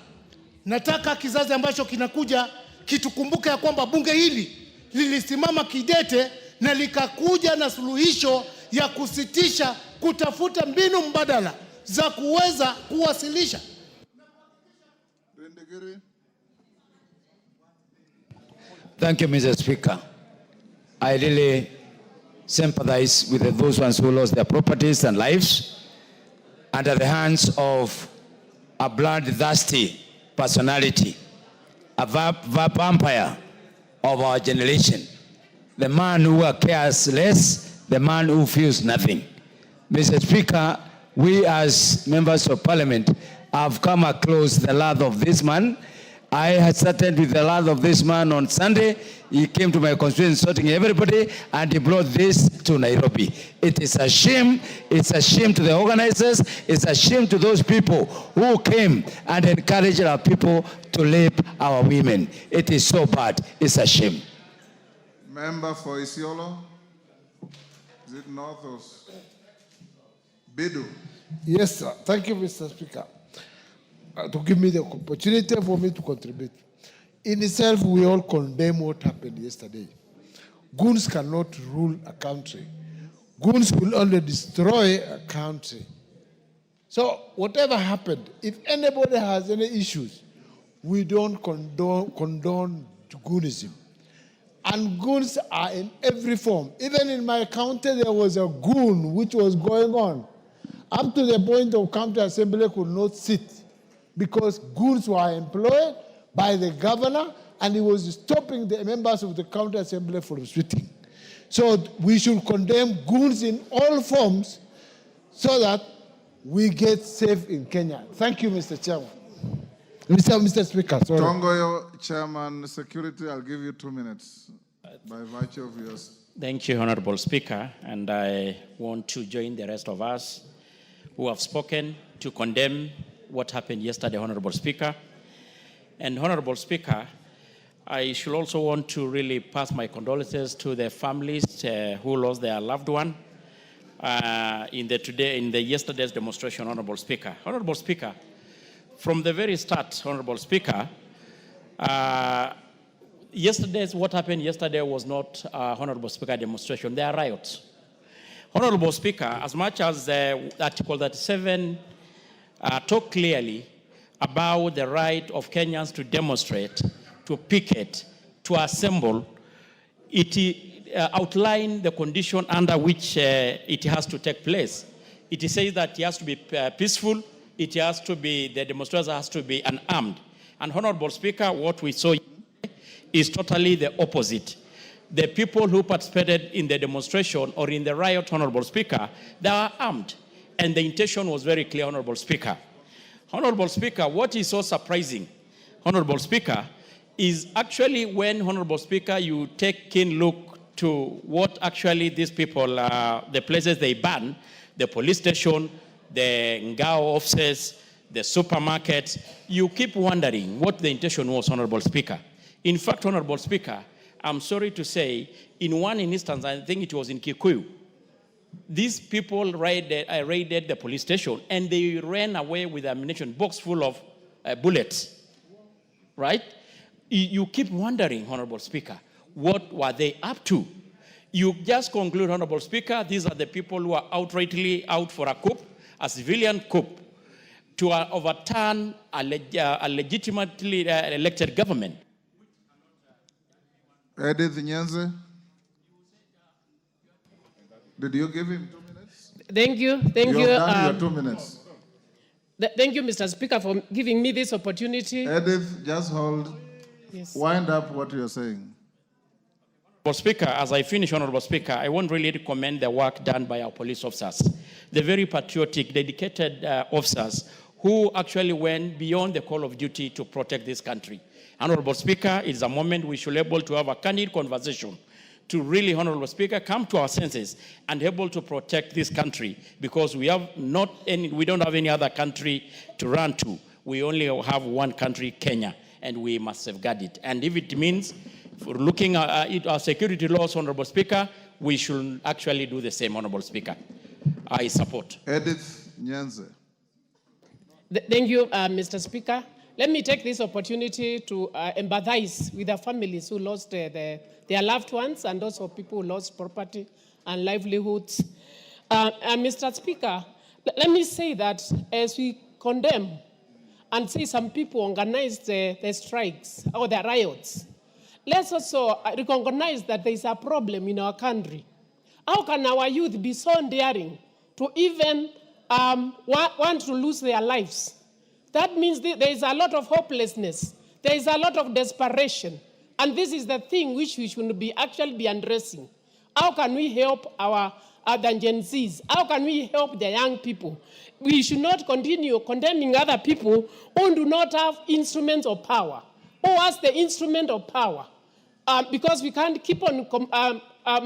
Speaker 10: Nataka kizazi ambacho kinakuja kitukumbuke ya kwamba bunge hili lilisimama kidete na likakuja na suluhisho ya kusitisha kutafuta mbinu mbadala za kuweza kuwasilisha.
Speaker 22: Thank you, Mr. Speaker. I really sympathize with those ones who lost their properties and lives under the hands of a bloodthirsty personality, a vampire of our generation, the man who cares less, the man who feels nothing. Mr. Speaker, we as members of parliament have come across the wrath of this man. I had started with the wrath of this man on Sunday. He came to my constituency insulting everybody, and he brought this to Nairobi. It is a shame. It's a shame to the organizers. It's a shame to those people who came and encouraged our people to rape our women. It is so bad. It's a shame.
Speaker 2: Member for Isiolo. Is it North or Bidu?
Speaker 23: Yes, sir. Thank you, Mr. Speaker, to give me the opportunity for me to contribute. In itself, we all condemn what happened yesterday. Goons cannot rule a country. Goons will only destroy a country. So whatever happened, if anybody has any issues, we don't condone goonism. And goons are in every form. Even in my county, there was a goon which was going on, up to the point of county assembly could not sit because goons were employed by the governor and he was stopping the members of the county assembly from sitting. So we should condemn goons in all forms so that we get safe in Kenya. Thank you, Mr. Chairman. Mr. Speaker, sorry.
Speaker 2: Tongoyo, Chairman, Security, I'll give you 2 minutes by virtue of yours.
Speaker 5: Thank you, Honorable Speaker, and I want to join the rest of us who have spoken to condemn what happened yesterday, Honorable Speaker. And Honorable Speaker, I should also want to really pass my condolences to the families who lost their loved one in yesterday's demonstration, Honorable Speaker. Honorable Speaker, from the very start, Honorable Speaker, what happened yesterday was not, Honorable Speaker, demonstration. There are riots. Honorable Speaker, as much as Article 37 talk clearly about the right of Kenyans to demonstrate, to picket, to assemble, it outlined the condition under which it has to take place. It says that it has to be peaceful, it has to be, the demonstrators has to be unarmed. And Honorable Speaker, what we saw is totally the opposite. The people who participated in the demonstration or in the riot, Honorable Speaker, they are armed. And the intention was very clear, Honorable Speaker. Honorable Speaker, what is so surprising, Honorable Speaker, is actually when, Honorable Speaker, you take keen look to what actually these people, the places they ban, the police station, the Ngao offices, the supermarket, you keep wondering what the intention was, Honorable Speaker. In fact, Honorable Speaker, I'm sorry to say, in one instance, I think it was in Kikuyu, these people raided the police station and they ran away with ammunition, box full of bullets, right? You keep wondering, Honorable Speaker, what were they up to? You just conclude, Honorable Speaker, these are the people who are outrightly out for a coup, a civilian coup, to overturn a legitimately elected government.
Speaker 2: Edith Nyenze, did you give him 2 minutes?
Speaker 3: Thank you. Thank you.
Speaker 2: You have done your 2 minutes.
Speaker 3: Thank you, Mr. Speaker, for giving me this opportunity.
Speaker 2: Edith, just hold.
Speaker 3: Yes.
Speaker 2: Wind up what you're saying.
Speaker 5: Honorable Speaker, as I finish, Honorable Speaker, I want really to commend the work done by our police officers, the very patriotic, dedicated officers who actually went beyond the call of duty to protect this country. Honorable Speaker, it's a moment we should be able to have a candid conversation to really, Honorable Speaker, come to our senses and able to protect this country because we don't have any other country to run to. We only have one country, Kenya, and we must safeguard it. And if it means for looking at our security laws, Honorable Speaker, we should actually do the same, Honorable Speaker. I support.
Speaker 2: Edith Nyenze.
Speaker 3: Thank you, Mr. Speaker. Let me take this opportunity to empathize with the families who lost their loved ones and also people who lost property and livelihoods. Mr. Speaker, let me say that as we condemn and see some people organize the strikes or the riots, let's also recognize that there is a problem in our country. How can our youth be so daring to even want to lose their lives? That means there is a lot of hopelessness. There is a lot of desperation. And this is the thing which we should actually be addressing. How can we help our Gen Zs? How can we help the young people? We should not continue condemning other people who do not have instruments of power. Who has the instrument of power? Because we can't keep on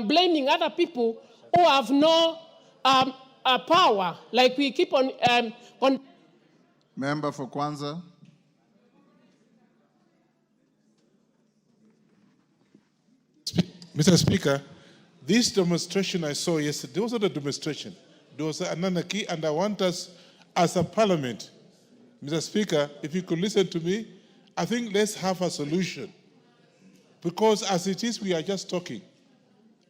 Speaker 3: blaming other people who have no power, like we keep on...
Speaker 2: Member for Kwanza.
Speaker 6: Mr. Speaker, this demonstration I saw yesterday, there was not a demonstration. There was an anarchy, and I want us as a parliament, Mr. Speaker, if you could listen to me, I think let's have a solution. Because as it is, we are just talking.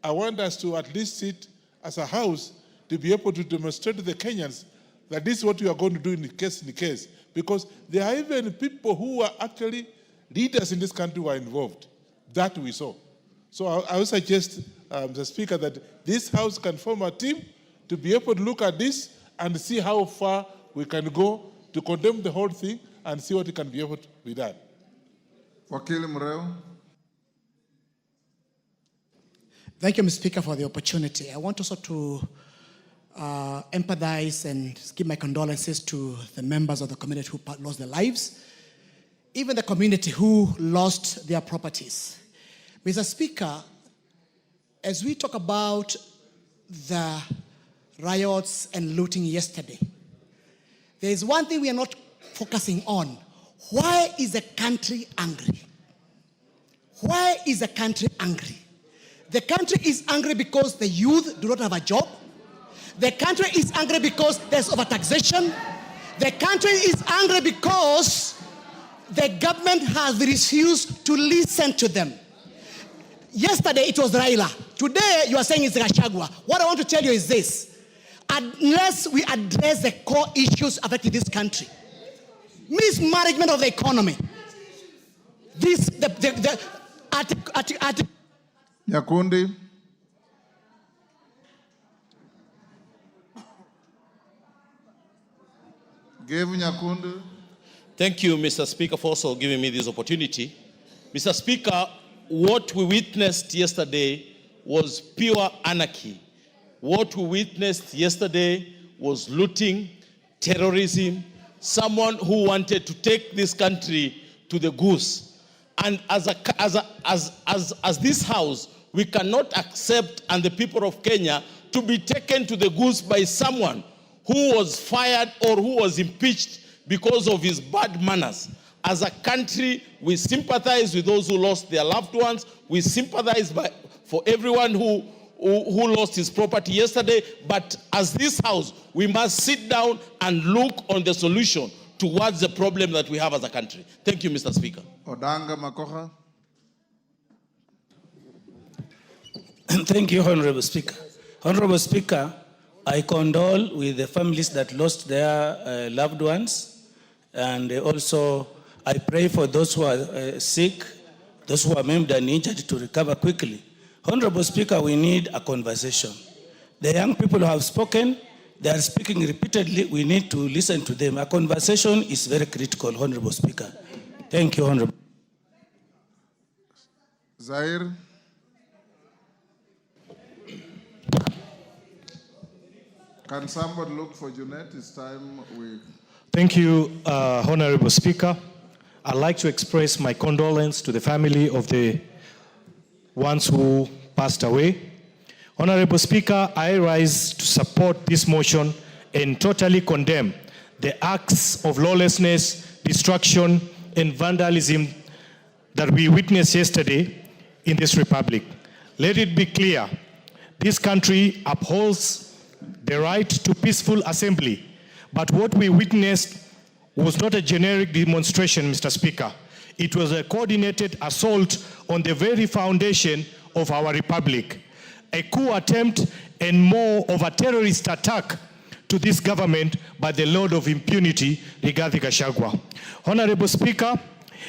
Speaker 6: I want us to at least sit as a house to be able to demonstrate to the Kenyans that this is what you are going to do in case, because there are even people who are actually leaders in this country who are involved. That we saw. So I would suggest, Mr. Speaker, that this House can form a team to be able to look at this and see how far we can go to condemn the whole thing and see what can be able to be done.
Speaker 2: Wakili Mureo.
Speaker 4: Thank you, Mr. Speaker, for the opportunity. I want also to empathize and give my condolences to the members of the community who lost their lives, even the community who lost their properties. Mr. Speaker, as we talk about the riots and looting yesterday, there is one thing we are not focusing on. Why is the country angry? Why is the country angry? The country is angry because the youth do not have a job. The country is angry because there's overtaxation. The country is angry because the government has refused to listen to them. Yesterday it was Raila. Today you are saying it's Gachagua. What I want to tell you is this. Unless we address the core issues affecting this country, mismanagement of the economy,
Speaker 2: Nyakundi. Give Nyakundi.
Speaker 16: Thank you, Mr. Speaker, for also giving me this opportunity. Mr. Speaker, what we witnessed yesterday was pure anarchy. What we witnessed yesterday was looting, terrorism, someone who wanted to take this country to the goose. And as this House, we cannot accept, and the people of Kenya, to be taken to the goose by someone who was fired or who was impeached because of his bad manners. As a country, we sympathize with those who lost their loved ones. We sympathize for everyone who lost his property yesterday. But as this House, we must sit down and look on the solution towards the problem that we have as a country. Thank you, Mr. Speaker.
Speaker 2: Odanga Makoha.
Speaker 7: Thank you, Honorable Speaker. Honorable Speaker, I condole with the families that lost their loved ones, and also I pray for those who are sick, those who are maimed and injured to recover quickly. Honorable Speaker, we need a conversation. The young people who have spoken, they are speaking repeatedly. We need to listen to them. A conversation is very critical, Honorable Speaker. Thank you, Honorable.
Speaker 2: Zaire. Can somebody look for Jeanette? It's time we...
Speaker 9: Thank you, Honorable Speaker. I'd like to express my condolence to the family of the ones who passed away. Honorable Speaker, I rise to support this motion and totally condemn the acts of lawlessness, destruction, and vandalism that we witnessed yesterday in this republic. Let it be clear, this country upholds the right to peaceful assembly, but what we witnessed was not a generic demonstration, Mr. Speaker. It was a coordinated assault on the very foundation of our republic. A coup attempt and more of a terrorist attack to this government by the Lord of Impunity, Rigathi Gachagua. Honorable Speaker,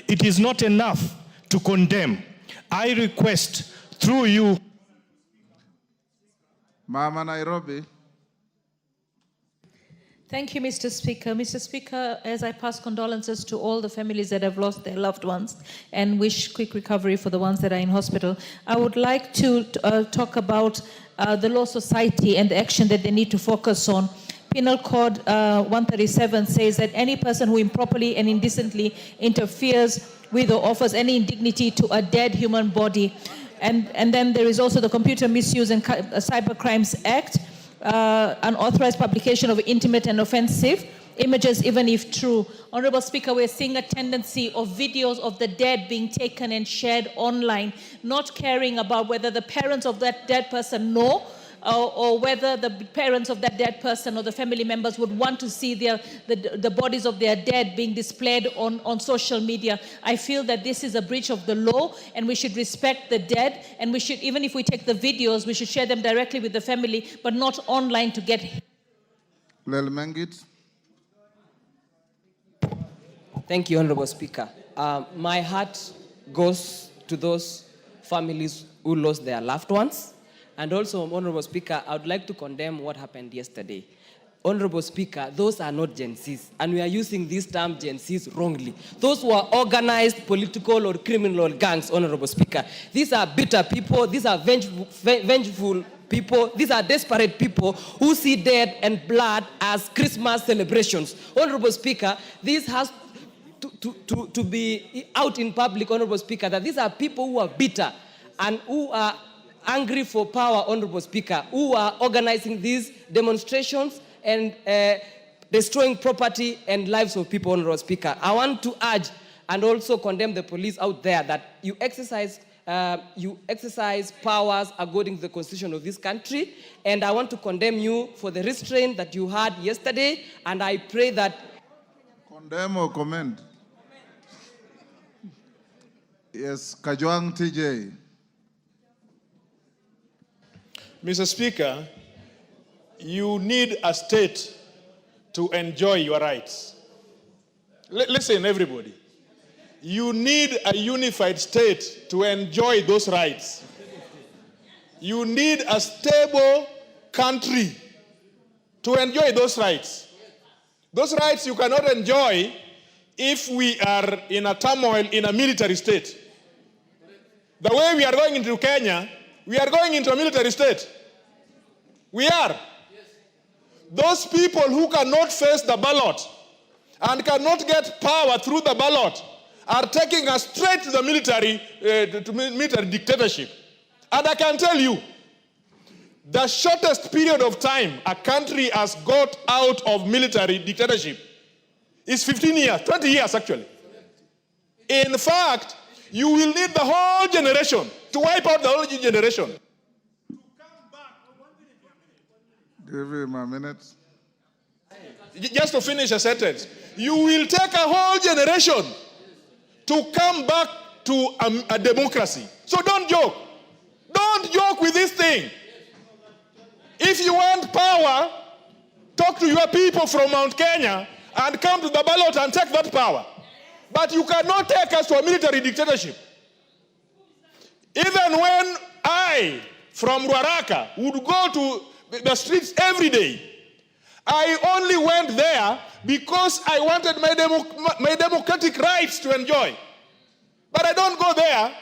Speaker 9: it is not enough to condemn. I request through you.
Speaker 2: Mama Nairobi.
Speaker 24: Thank you, Mr. Speaker. Mr. Speaker, as I pass condolences to all the families that have lost their loved ones and wish quick recovery for the ones that are in hospital, I would like to talk about the Law Society and the action that they need to focus on. Penal Code 137 says that any person who improperly and indecently interferes with or offers any indignity to a dead human body. And then there is also the Computer Misuse and Cyber Crimes Act, unauthorized publication of intimate and offensive images, even if true. Honorable Speaker, we're seeing a tendency of videos of the dead being taken and shared online, not caring about whether the parents of that dead person know or whether the parents of that dead person or the family members would want to see the bodies of their dead being displayed on social media. I feel that this is a breach of the law, and we should respect the dead, and we should, even if we take the videos, we should share them directly with the family, but not online to get...
Speaker 2: Lel Mengit.
Speaker 1: Thank you, Honorable Speaker. My heart goes to those families who lost their loved ones. And also, Honorable Speaker, I would like to condemn what happened yesterday. Honorable Speaker, those are not Gen Zs, and we are using this term Gen Zs wrongly. Those who are organized political or criminal gangs, Honorable Speaker. These are bitter people, these are vengeful people, these are desperate people who see death and blood as Christmas celebrations. Honorable Speaker, this has to be out in public, Honorable Speaker, that these are people who are bitter and who are angry for power, Honorable Speaker, who are organizing these demonstrations and destroying property and lives of people, Honorable Speaker. I want to urge and also condemn the police out there that you exercise powers according to the constitution of this country, and I want to condemn you for the restraint that you had yesterday, and I pray that...
Speaker 2: Condemn or comment? Yes, Kajwang TJ.
Speaker 11: Mr. Speaker, you need a state to enjoy your rights. Listen, everybody. You need a unified state to enjoy those rights. You need a stable country to enjoy those rights. Those rights you cannot enjoy if we are in a turmoil in a military state. The way we are going into Kenya, we are going into a military state. We are. Those people who cannot face the ballot and cannot get power through the ballot are taking us straight to the military dictatorship. And I can tell you, the shortest period of time a country has got out of military dictatorship is 15 years, 20 years actually. In fact, you will need the whole generation to wipe out the whole generation.
Speaker 2: Give him a minute.
Speaker 11: Just to finish a sentence. You will take a whole generation to come back to a democracy. So don't joke. Don't joke with this thing. If you want power, talk to your people from Mount Kenya and come to the ballot and take that power. But you cannot take us to a military dictatorship. Even when I, from Ruaraka, would go to the streets every day, I only went there because I wanted my democratic rights to enjoy. But I don't go there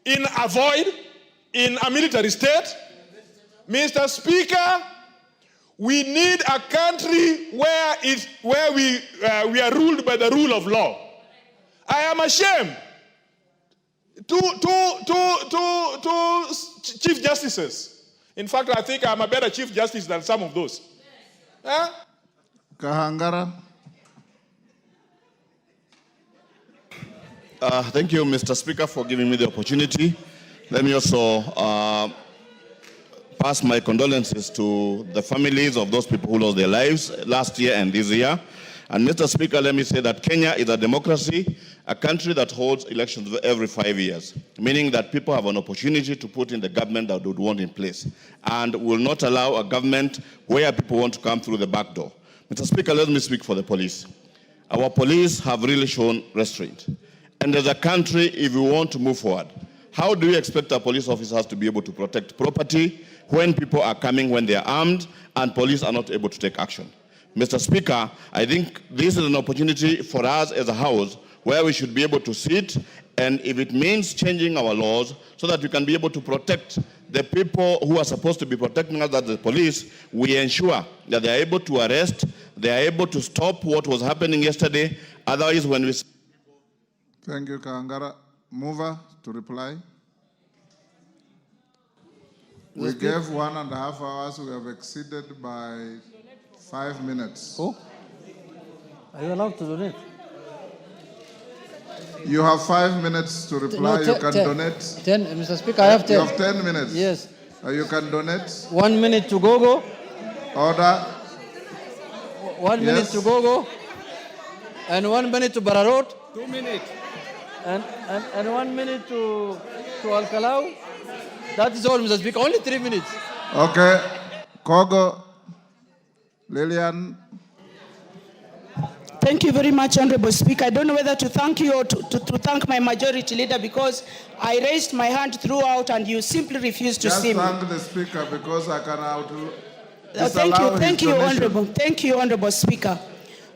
Speaker 11: in a void, in a military state. Mr. Speaker, we need a country where we are ruled by the rule of law. I am ashamed. Two chief justices. In fact, I think I'm a better chief justice than some of those. Huh?
Speaker 2: Kahangara.
Speaker 12: Thank you, Mr. Speaker, for giving me the opportunity. Let me also pass my condolences to the families of those people who lost their lives last year and this year. And Mr. Speaker, let me say that Kenya is a democracy, a country that holds elections every 5 years, meaning that people have an opportunity to put in the government that they would want in place, and will not allow a government where people want to come through the back door. Mr. Speaker, let me speak for the police. Our police have really shown restraint. And as a country, if we want to move forward, how do you expect our police officers to be able to protect property when people are coming when they are armed and police are not able to take action? Mr. Speaker, I think this is an opportunity for us as a House where we should be able to sit, and if it means changing our laws so that we can be able to protect the people who are supposed to be protecting us as the police, we ensure that they are able to arrest, they are able to stop what was happening yesterday. Otherwise, when we...
Speaker 2: Thank you, Kahangara. Mover to reply. We gave 1.5 hours. We have exceeded by 5 minutes.
Speaker 13: Oh? Are you allowed to donate?
Speaker 2: You have 5 minutes to reply.
Speaker 13: No,
Speaker 2: you can donate.
Speaker 13: 10, Mr. Speaker, I have 10.
Speaker 2: You have 10 minutes.
Speaker 13: Yes.
Speaker 2: You can donate.
Speaker 13: 1 minute to Gogo.
Speaker 2: Order.
Speaker 13: 1 minute to Gogo. And 1 minute to Bararot.
Speaker 25: 2 minutes.
Speaker 13: And 1 minute to Al-Kalau. That is all, Mr. Speaker. Only 3 minutes.
Speaker 2: Okay. Kogo. Lillian.
Speaker 8: Thank you very much, Honorable Speaker. I don't know whether to thank you or to thank my majority leader, because I raised my hand throughout and you simply refused to see me.
Speaker 2: Just thank the Speaker because I can
Speaker 8: Thank you, Honorable Speaker.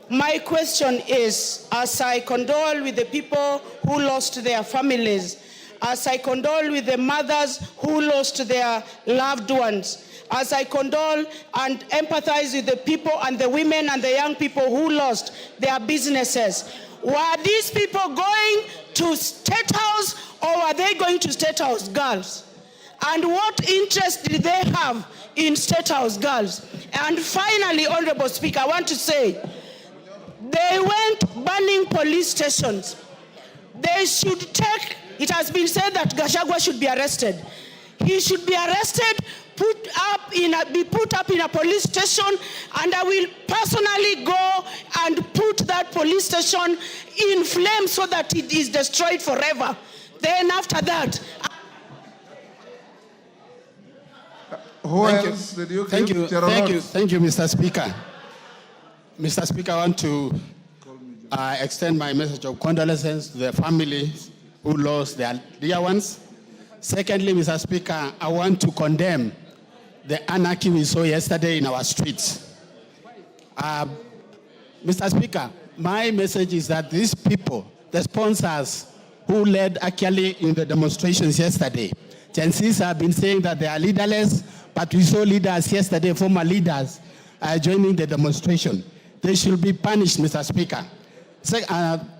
Speaker 8: My question is, as I condole with the people who lost their families, as I condole with the mothers who lost their loved ones, as I condole and empathize with the people and the women and the young people who lost their businesses, were these people going to State House or were they going to State House girls? And what interest did they have in State House girls? And finally, Honorable Speaker, I want to say, they went burning police stations. They should take, it has been said that Gachagua should be arrested. He should be arrested, be put up in a police station, and I will personally go and put that police station in flames so that it is destroyed forever. Then after that...
Speaker 2: Thank you,
Speaker 14: Mr. Speaker. Mr. Speaker, I want to extend my message of condolences to the families who lost their dear ones. Secondly, Mr. Speaker, I want to condemn the anarchy we saw yesterday in our streets. Mr. Speaker, my message is that these people, the sponsors who led actually in the demonstrations yesterday, Gen Zs have been saying that they are leaderless, but we saw leaders yesterday, former leaders, joining the demonstration. They should be punished, Mr. Speaker.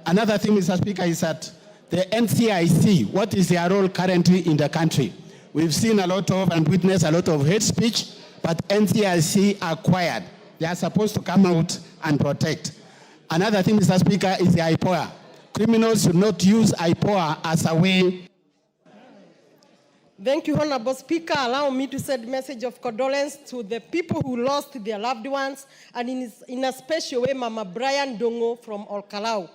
Speaker 14: Another thing, Mr. Speaker, is that the NCIC, what is their role currently in the country? We've seen a lot of and witnessed a lot of hate speech, but NCIC are quiet. They are supposed to come out and protect. Another thing, Mr. Speaker, is the IPOA. Criminals should not use IPOA as a way.
Speaker 15: Thank you, Honorable Speaker. Allow me to send a message of condolence to the people who lost their loved ones, and in a special way, Mama Brian Dongo from Olkalau.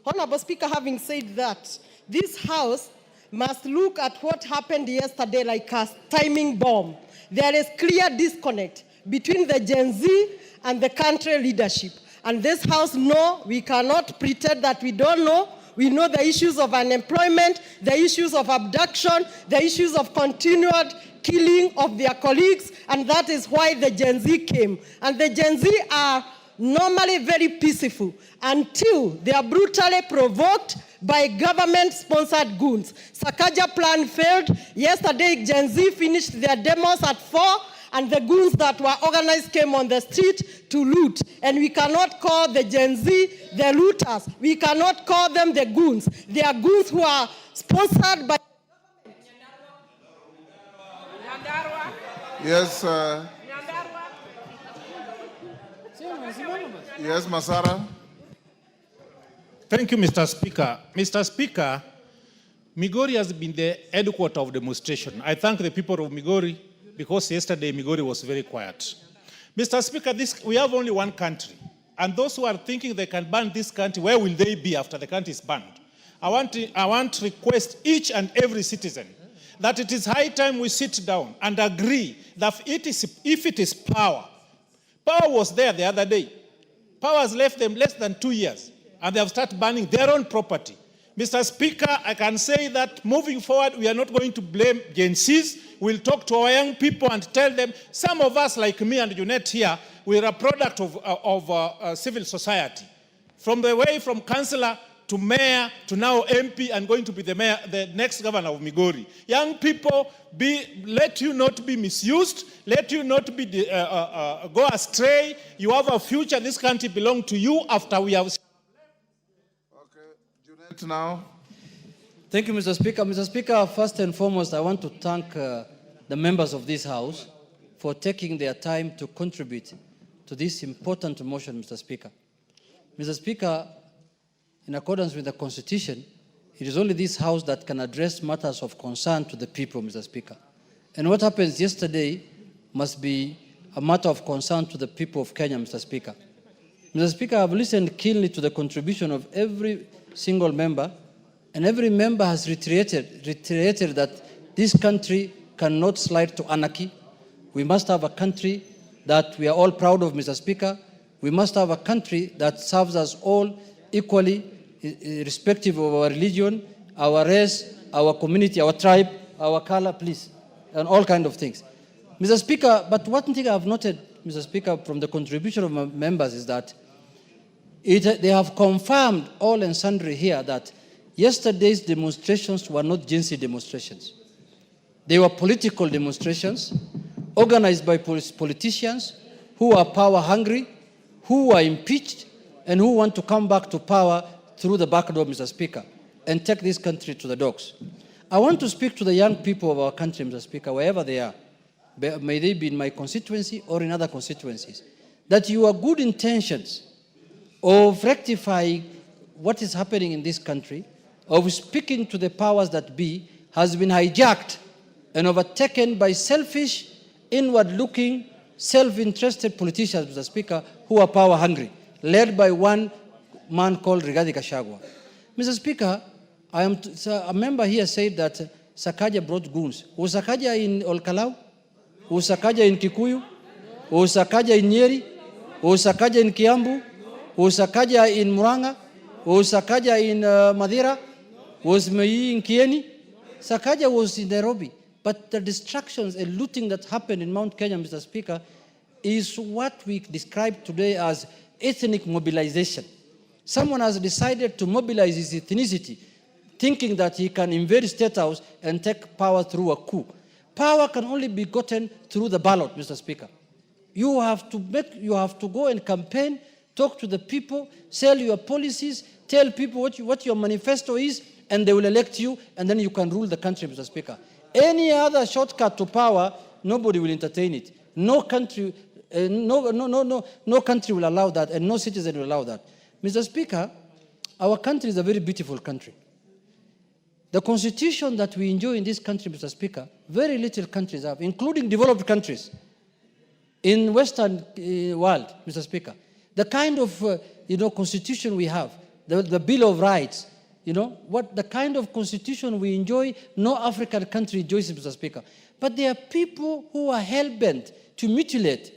Speaker 15: Honorable Speaker, having said that, this House must look at what happened yesterday like a timing bomb. There is clear disconnect between the Gen Z and the country leadership. And this House, no, we cannot pretend that we don't know. We know the issues of unemployment, the issues of abduction, the issues of continued killing of their colleagues, and that is why the Gen Z came. And the Gen Z are normally very peaceful until they are brutally provoked by government-sponsored goons. Sakaja plan failed. Yesterday, Gen Z finished their demos at 4, and the goons that were organized came on the street to loot. And we cannot call the Gen Z the looters. We cannot call them the goons. They are goons who are sponsored by...
Speaker 2: Yes, yes, Masara.
Speaker 17: Thank you, Mr. Speaker. Mr. Speaker, Migori has been the headquarter of demonstration. I thank the people of Migori because yesterday Migori was very quiet. Mr. Speaker, we have only one country. And those who are thinking they can ban this country, where will they be after the country is banned? I want to request each and every citizen that it is high time we sit down and agree that if it is power was there the other day. Power has left them less than 2 years, and they have started banning their own property. Mr. Speaker, I can say that moving forward, we are not going to blame Gen Zs. We'll talk to our young people and tell them, some of us, like me and Junette here, we are a product of civil society. From councillor to mayor to now MP and going to be the next governor of Migori. Young people, let you not be misused, let you not be go astray. You have a future. This country belongs to you after we have...
Speaker 2: Okay, Junette now.
Speaker 13: Thank you, Mr. Speaker. Mr. Speaker, first and foremost, I want to thank the members of this House for taking their time to contribute to this important motion, Mr. Speaker. Mr. Speaker, in accordance with the Constitution, it is only this House that can address matters of concern to the people, Mr. Speaker. And what happened yesterday must be a matter of concern to the people of Kenya, Mr. Speaker. Mr. Speaker, I've listened keenly to the contribution of every single member, and every member has reiterated that this country cannot slide to anarchy. We must have a country that we are all proud of, Mr. Speaker, We must have a country that serves us all equally, irrespective of our religion, our race, our community, our tribe, our color, please, and all kinds of things. Mr. Speaker, but one thing I've noted, Mr. Speaker, from the contribution of my members is that they have confirmed all and sundry here that yesterday's demonstrations were not Gen Z demonstrations. They were political demonstrations organized by politicians who are power hungry, who are impeached, and who want to come back to power through the back door, Mr. Speaker, and take this country to the dogs. I want to speak to the young people of our country, Mr. Speaker, wherever they are, may they be in my constituency or in other constituencies, that your good intentions of rectifying what is happening in this country, of speaking to the powers that be, has been hijacked and overtaken by selfish, inward-looking, self-interested politicians, Mr. Speaker, who are power-hungry, led by one man called Rigathi Gachagua. Mr. Speaker, a member here said that Sakaja brought goons. Was Sakaja in Olkalau? Was Sakaja in Kikuyu? Was Sakaja in Nyeri? Was Sakaja in Kiambu? Was Sakaja in Muranga? Was Sakaja in Madira? Was Mei in Kieni? Sakaja was in Nairobi. But the distractions and looting that happened in Mount Kenya, Mr. Speaker, is what we describe today as ethnic mobilization. Someone has decided to mobilize his ethnicity, thinking that he can invade State House and take power through a coup. Power can only be gotten through the ballot, Mr. Speaker. You have to go and campaign, talk to the people, sell your policies, tell people what your manifesto is, and they will elect you, and then you can rule the country, Mr. Speaker. Any other shortcut to power, nobody will entertain it. No country, no country will allow that, and no citizen will allow that. Mr. Speaker, our country is a very beautiful country. The constitution that we enjoy in this country, Mr. Speaker, very little countries have, including developed countries in Western world, Mr. Speaker. The kind of constitution we have, the Bill of Rights, the kind of constitution we enjoy, no African country enjoys, Mr. Speaker. But there are people who are hell-bent to mutilate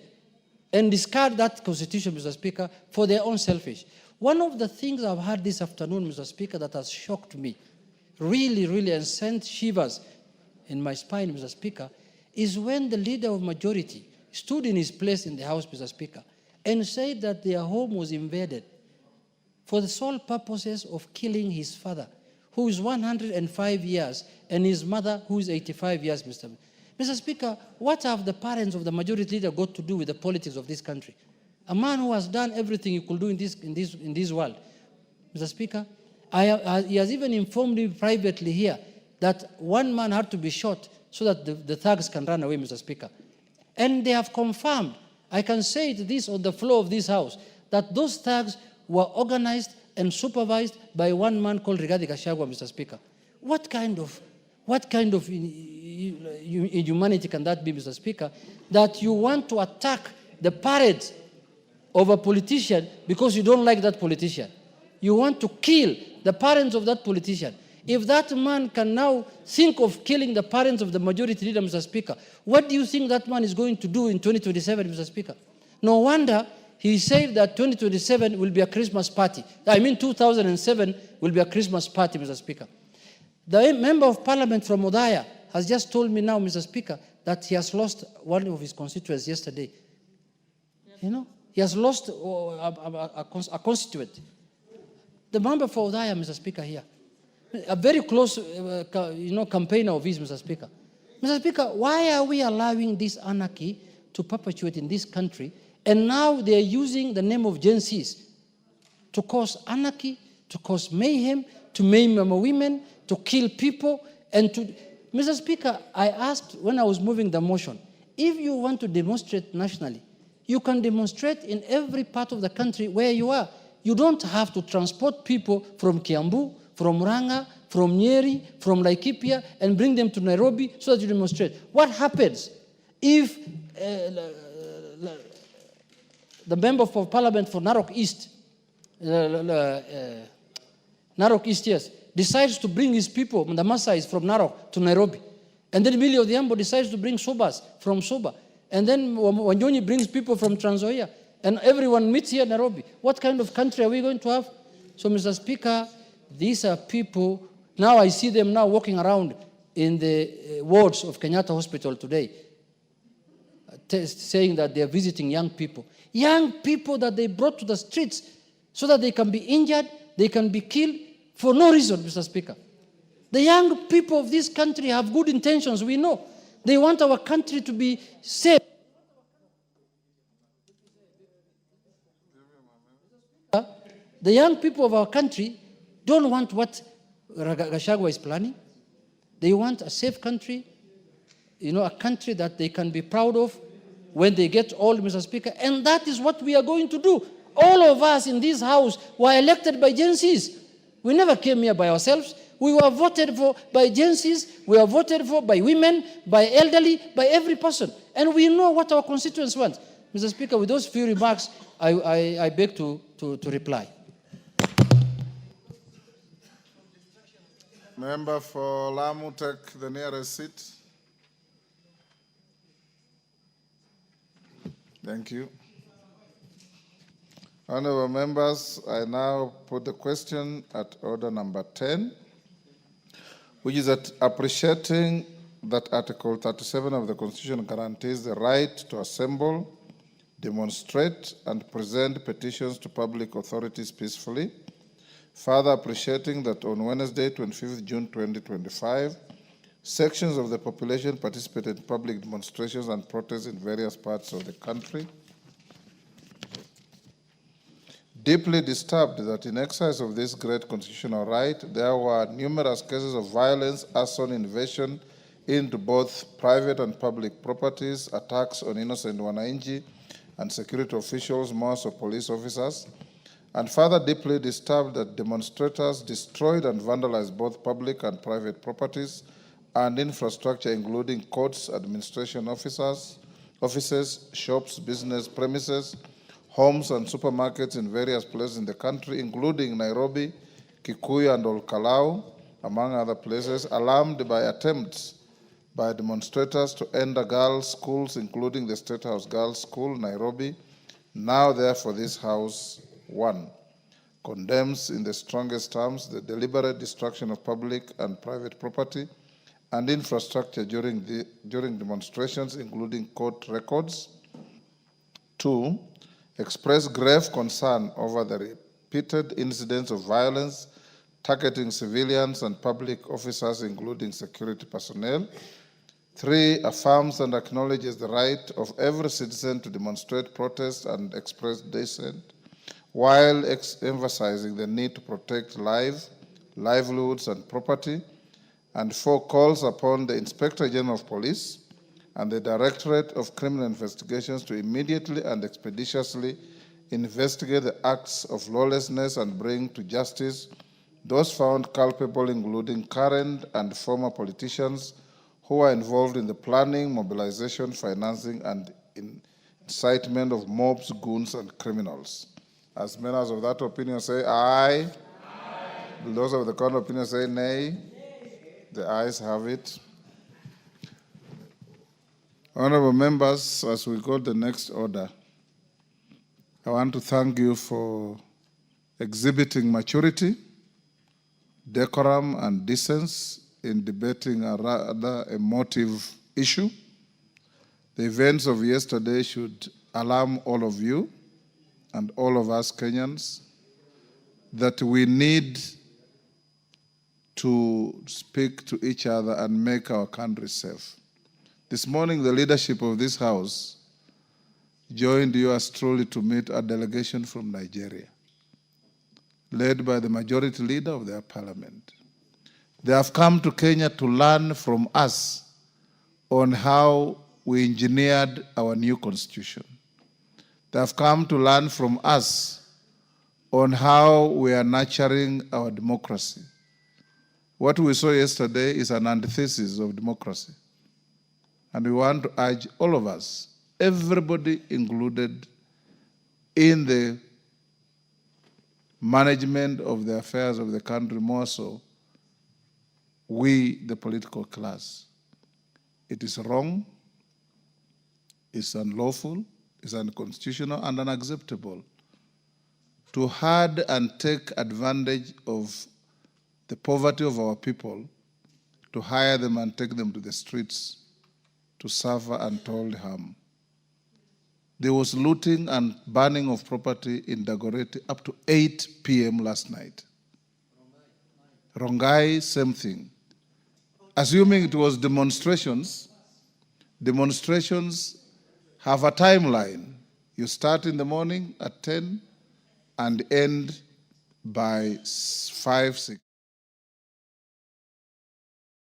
Speaker 13: and discard that constitution, Mr. Speaker, for their own selfish. One of the things I've heard this afternoon, Mr. Speaker, that has shocked me, really, and sent shivers in my spine, Mr. Speaker, is when the leader of majority stood in his place in the House, Mr. Speaker, and said that their home was invaded for the sole purposes of killing his father, who is 105 years, and his mother, who is 85 years, Mr. Speaker, what have the parents of the majority leader got to do with the politics of this country? A man who has done everything he could do in this world. Mr. Speaker, he has even informed me privately here that one man had to be shot so that the thugs can run away, Mr. Speaker. And they have confirmed, I can say this on the floor of this House, that those thugs were organized and supervised by one man called Rigathi Gachagua, Mr. Speaker. What kind of inhumanity can that be, Mr. Speaker, that you want to attack the parents of a politician because you don't like that politician? You want to kill the parents of that politician. If that man can now think of killing the parents of the majority leader, Mr. Speaker, what do you think that man is going to do in 2027, Mr. Speaker? No wonder he said that 2027 will be a Christmas party. 2007 will be a Christmas party, Mr. Speaker. The member of parliament from Odaya has just told me now, Mr. Speaker, that he has lost one of his constituents yesterday. He has lost a constituent. The member for Odaya, Mr. Speaker, here, a very close campaigner of his, Mr. Speaker. Mr. Speaker, why are we allowing this anarchy to perpetuate in this country? And now they are using the name of Gen Zs to cause anarchy, to cause mayhem, to maim women, to kill people, and to... Mr. Speaker, I asked when I was moving the motion, if you want to demonstrate nationally, you can demonstrate in every part of the country where you are. You don't have to transport people from Kiambu, from Muranga, from Nyeri, from Laikipia, and bring them to Nairobi so that you demonstrate. What happens if the member for parliament for Narok East, yes, decides to bring his people, the Maasais from Narok to Nairobi, and then Millie Odhiambo decides to bring Sobas from Soba, and then Wanyonyi brings people from Trans Nzoia, and everyone meets here in Nairobi. What kind of country are we going to have? So, Mr. Speaker, these are people, now I see them now walking around in the wards of Kenyatta Hospital today, saying that they are visiting young people that they brought to the streets so that they can be injured, they can be killed for no reason, Mr. Speaker. The young people of this country have good intentions, we know. They want our country to be safe. The young people of our country don't want what Gachagua is planning. They want a safe country, a country that they can be proud of when they get old, Mr. Speaker, and that is what we are going to do. All of us in this house were elected by Gen Zs. We never came here by ourselves. We were voted for by Gen Zs. We were voted for by women, by elderly, by every person. And we know what our constituents want. Mr. Speaker, with those few remarks, I beg to reply.
Speaker 2: Member for Lamu, take the nearest seat. Thank you. Honorable members, I now put the question at order number 10, which is that appreciating that Article 37 of the Constitution guarantees the right to assemble, demonstrate, and present petitions to public authorities peacefully. Further appreciating that on Wednesday, 25th June 2025, sections of the population participated in public demonstrations and protests in various parts of the country. Deeply disturbed that in exercise of this great constitutional right, there were numerous cases of violence, arson, invasion into both private and public properties, attacks on innocent wananchi and security officials, most of police officers, and further deeply disturbed that demonstrators destroyed and vandalized both public and private properties and infrastructure, including courts, administration offices, shops, business premises, homes and supermarkets in various places in the country, including Nairobi, Kikuyu, and Olkalau, among other places, alarmed by attempts by demonstrators to enter girls' schools, including the State House Girls' School, Nairobi. Now, therefore, this House, 1, condemns in the strongest terms the deliberate destruction of public and private property and infrastructure during demonstrations, including court records. 2, express grave concern over the repeated incidents of violence targeting civilians and public officers, including security personnel. 3, affirms and acknowledges the right of every citizen to demonstrate, protest, and express dissent, while emphasizing the need to protect livelihoods, and property. And 4, calls upon the Inspector General of Police and the Directorate of Criminal Investigations to immediately and expeditiously investigate the acts of lawlessness and bring to justice those found culpable, including current and former politicians who are involved in the planning, mobilization, financing, and incitement of mobs, goons, and criminals. As members of that opinion say aye. Those of the contrary opinion say nay. The ayes have it. Honorable members, as we go to the next order, I want to thank you for exhibiting maturity, decorum, and decency in debating a rather emotive issue. The events of yesterday should alarm all of you and all of us Kenyans that we need to speak to each other and make our country safe. This morning, the leadership of this House joined yours truly to meet a delegation from Nigeria, led by the majority leader of their parliament. They have come to Kenya to learn from us on how we engineered our new constitution. They have come to learn from us on how we are nurturing our democracy. What we saw yesterday is an antithesis of democracy. And we want to urge all of us, everybody included in the management of the affairs of the country, more so, we, the political class. It is wrong, it's unlawful, is unconstitutional and unacceptable. To hide and take advantage of the poverty of our people, to hire them and take them to the streets to suffer untold harm. There was looting and burning of property in Dagoretti up to 8 p.m. last night. Rongai, same thing. Assuming it was demonstrations, demonstrations have a timeline. You start in the morning at 10 and end by 5, 6.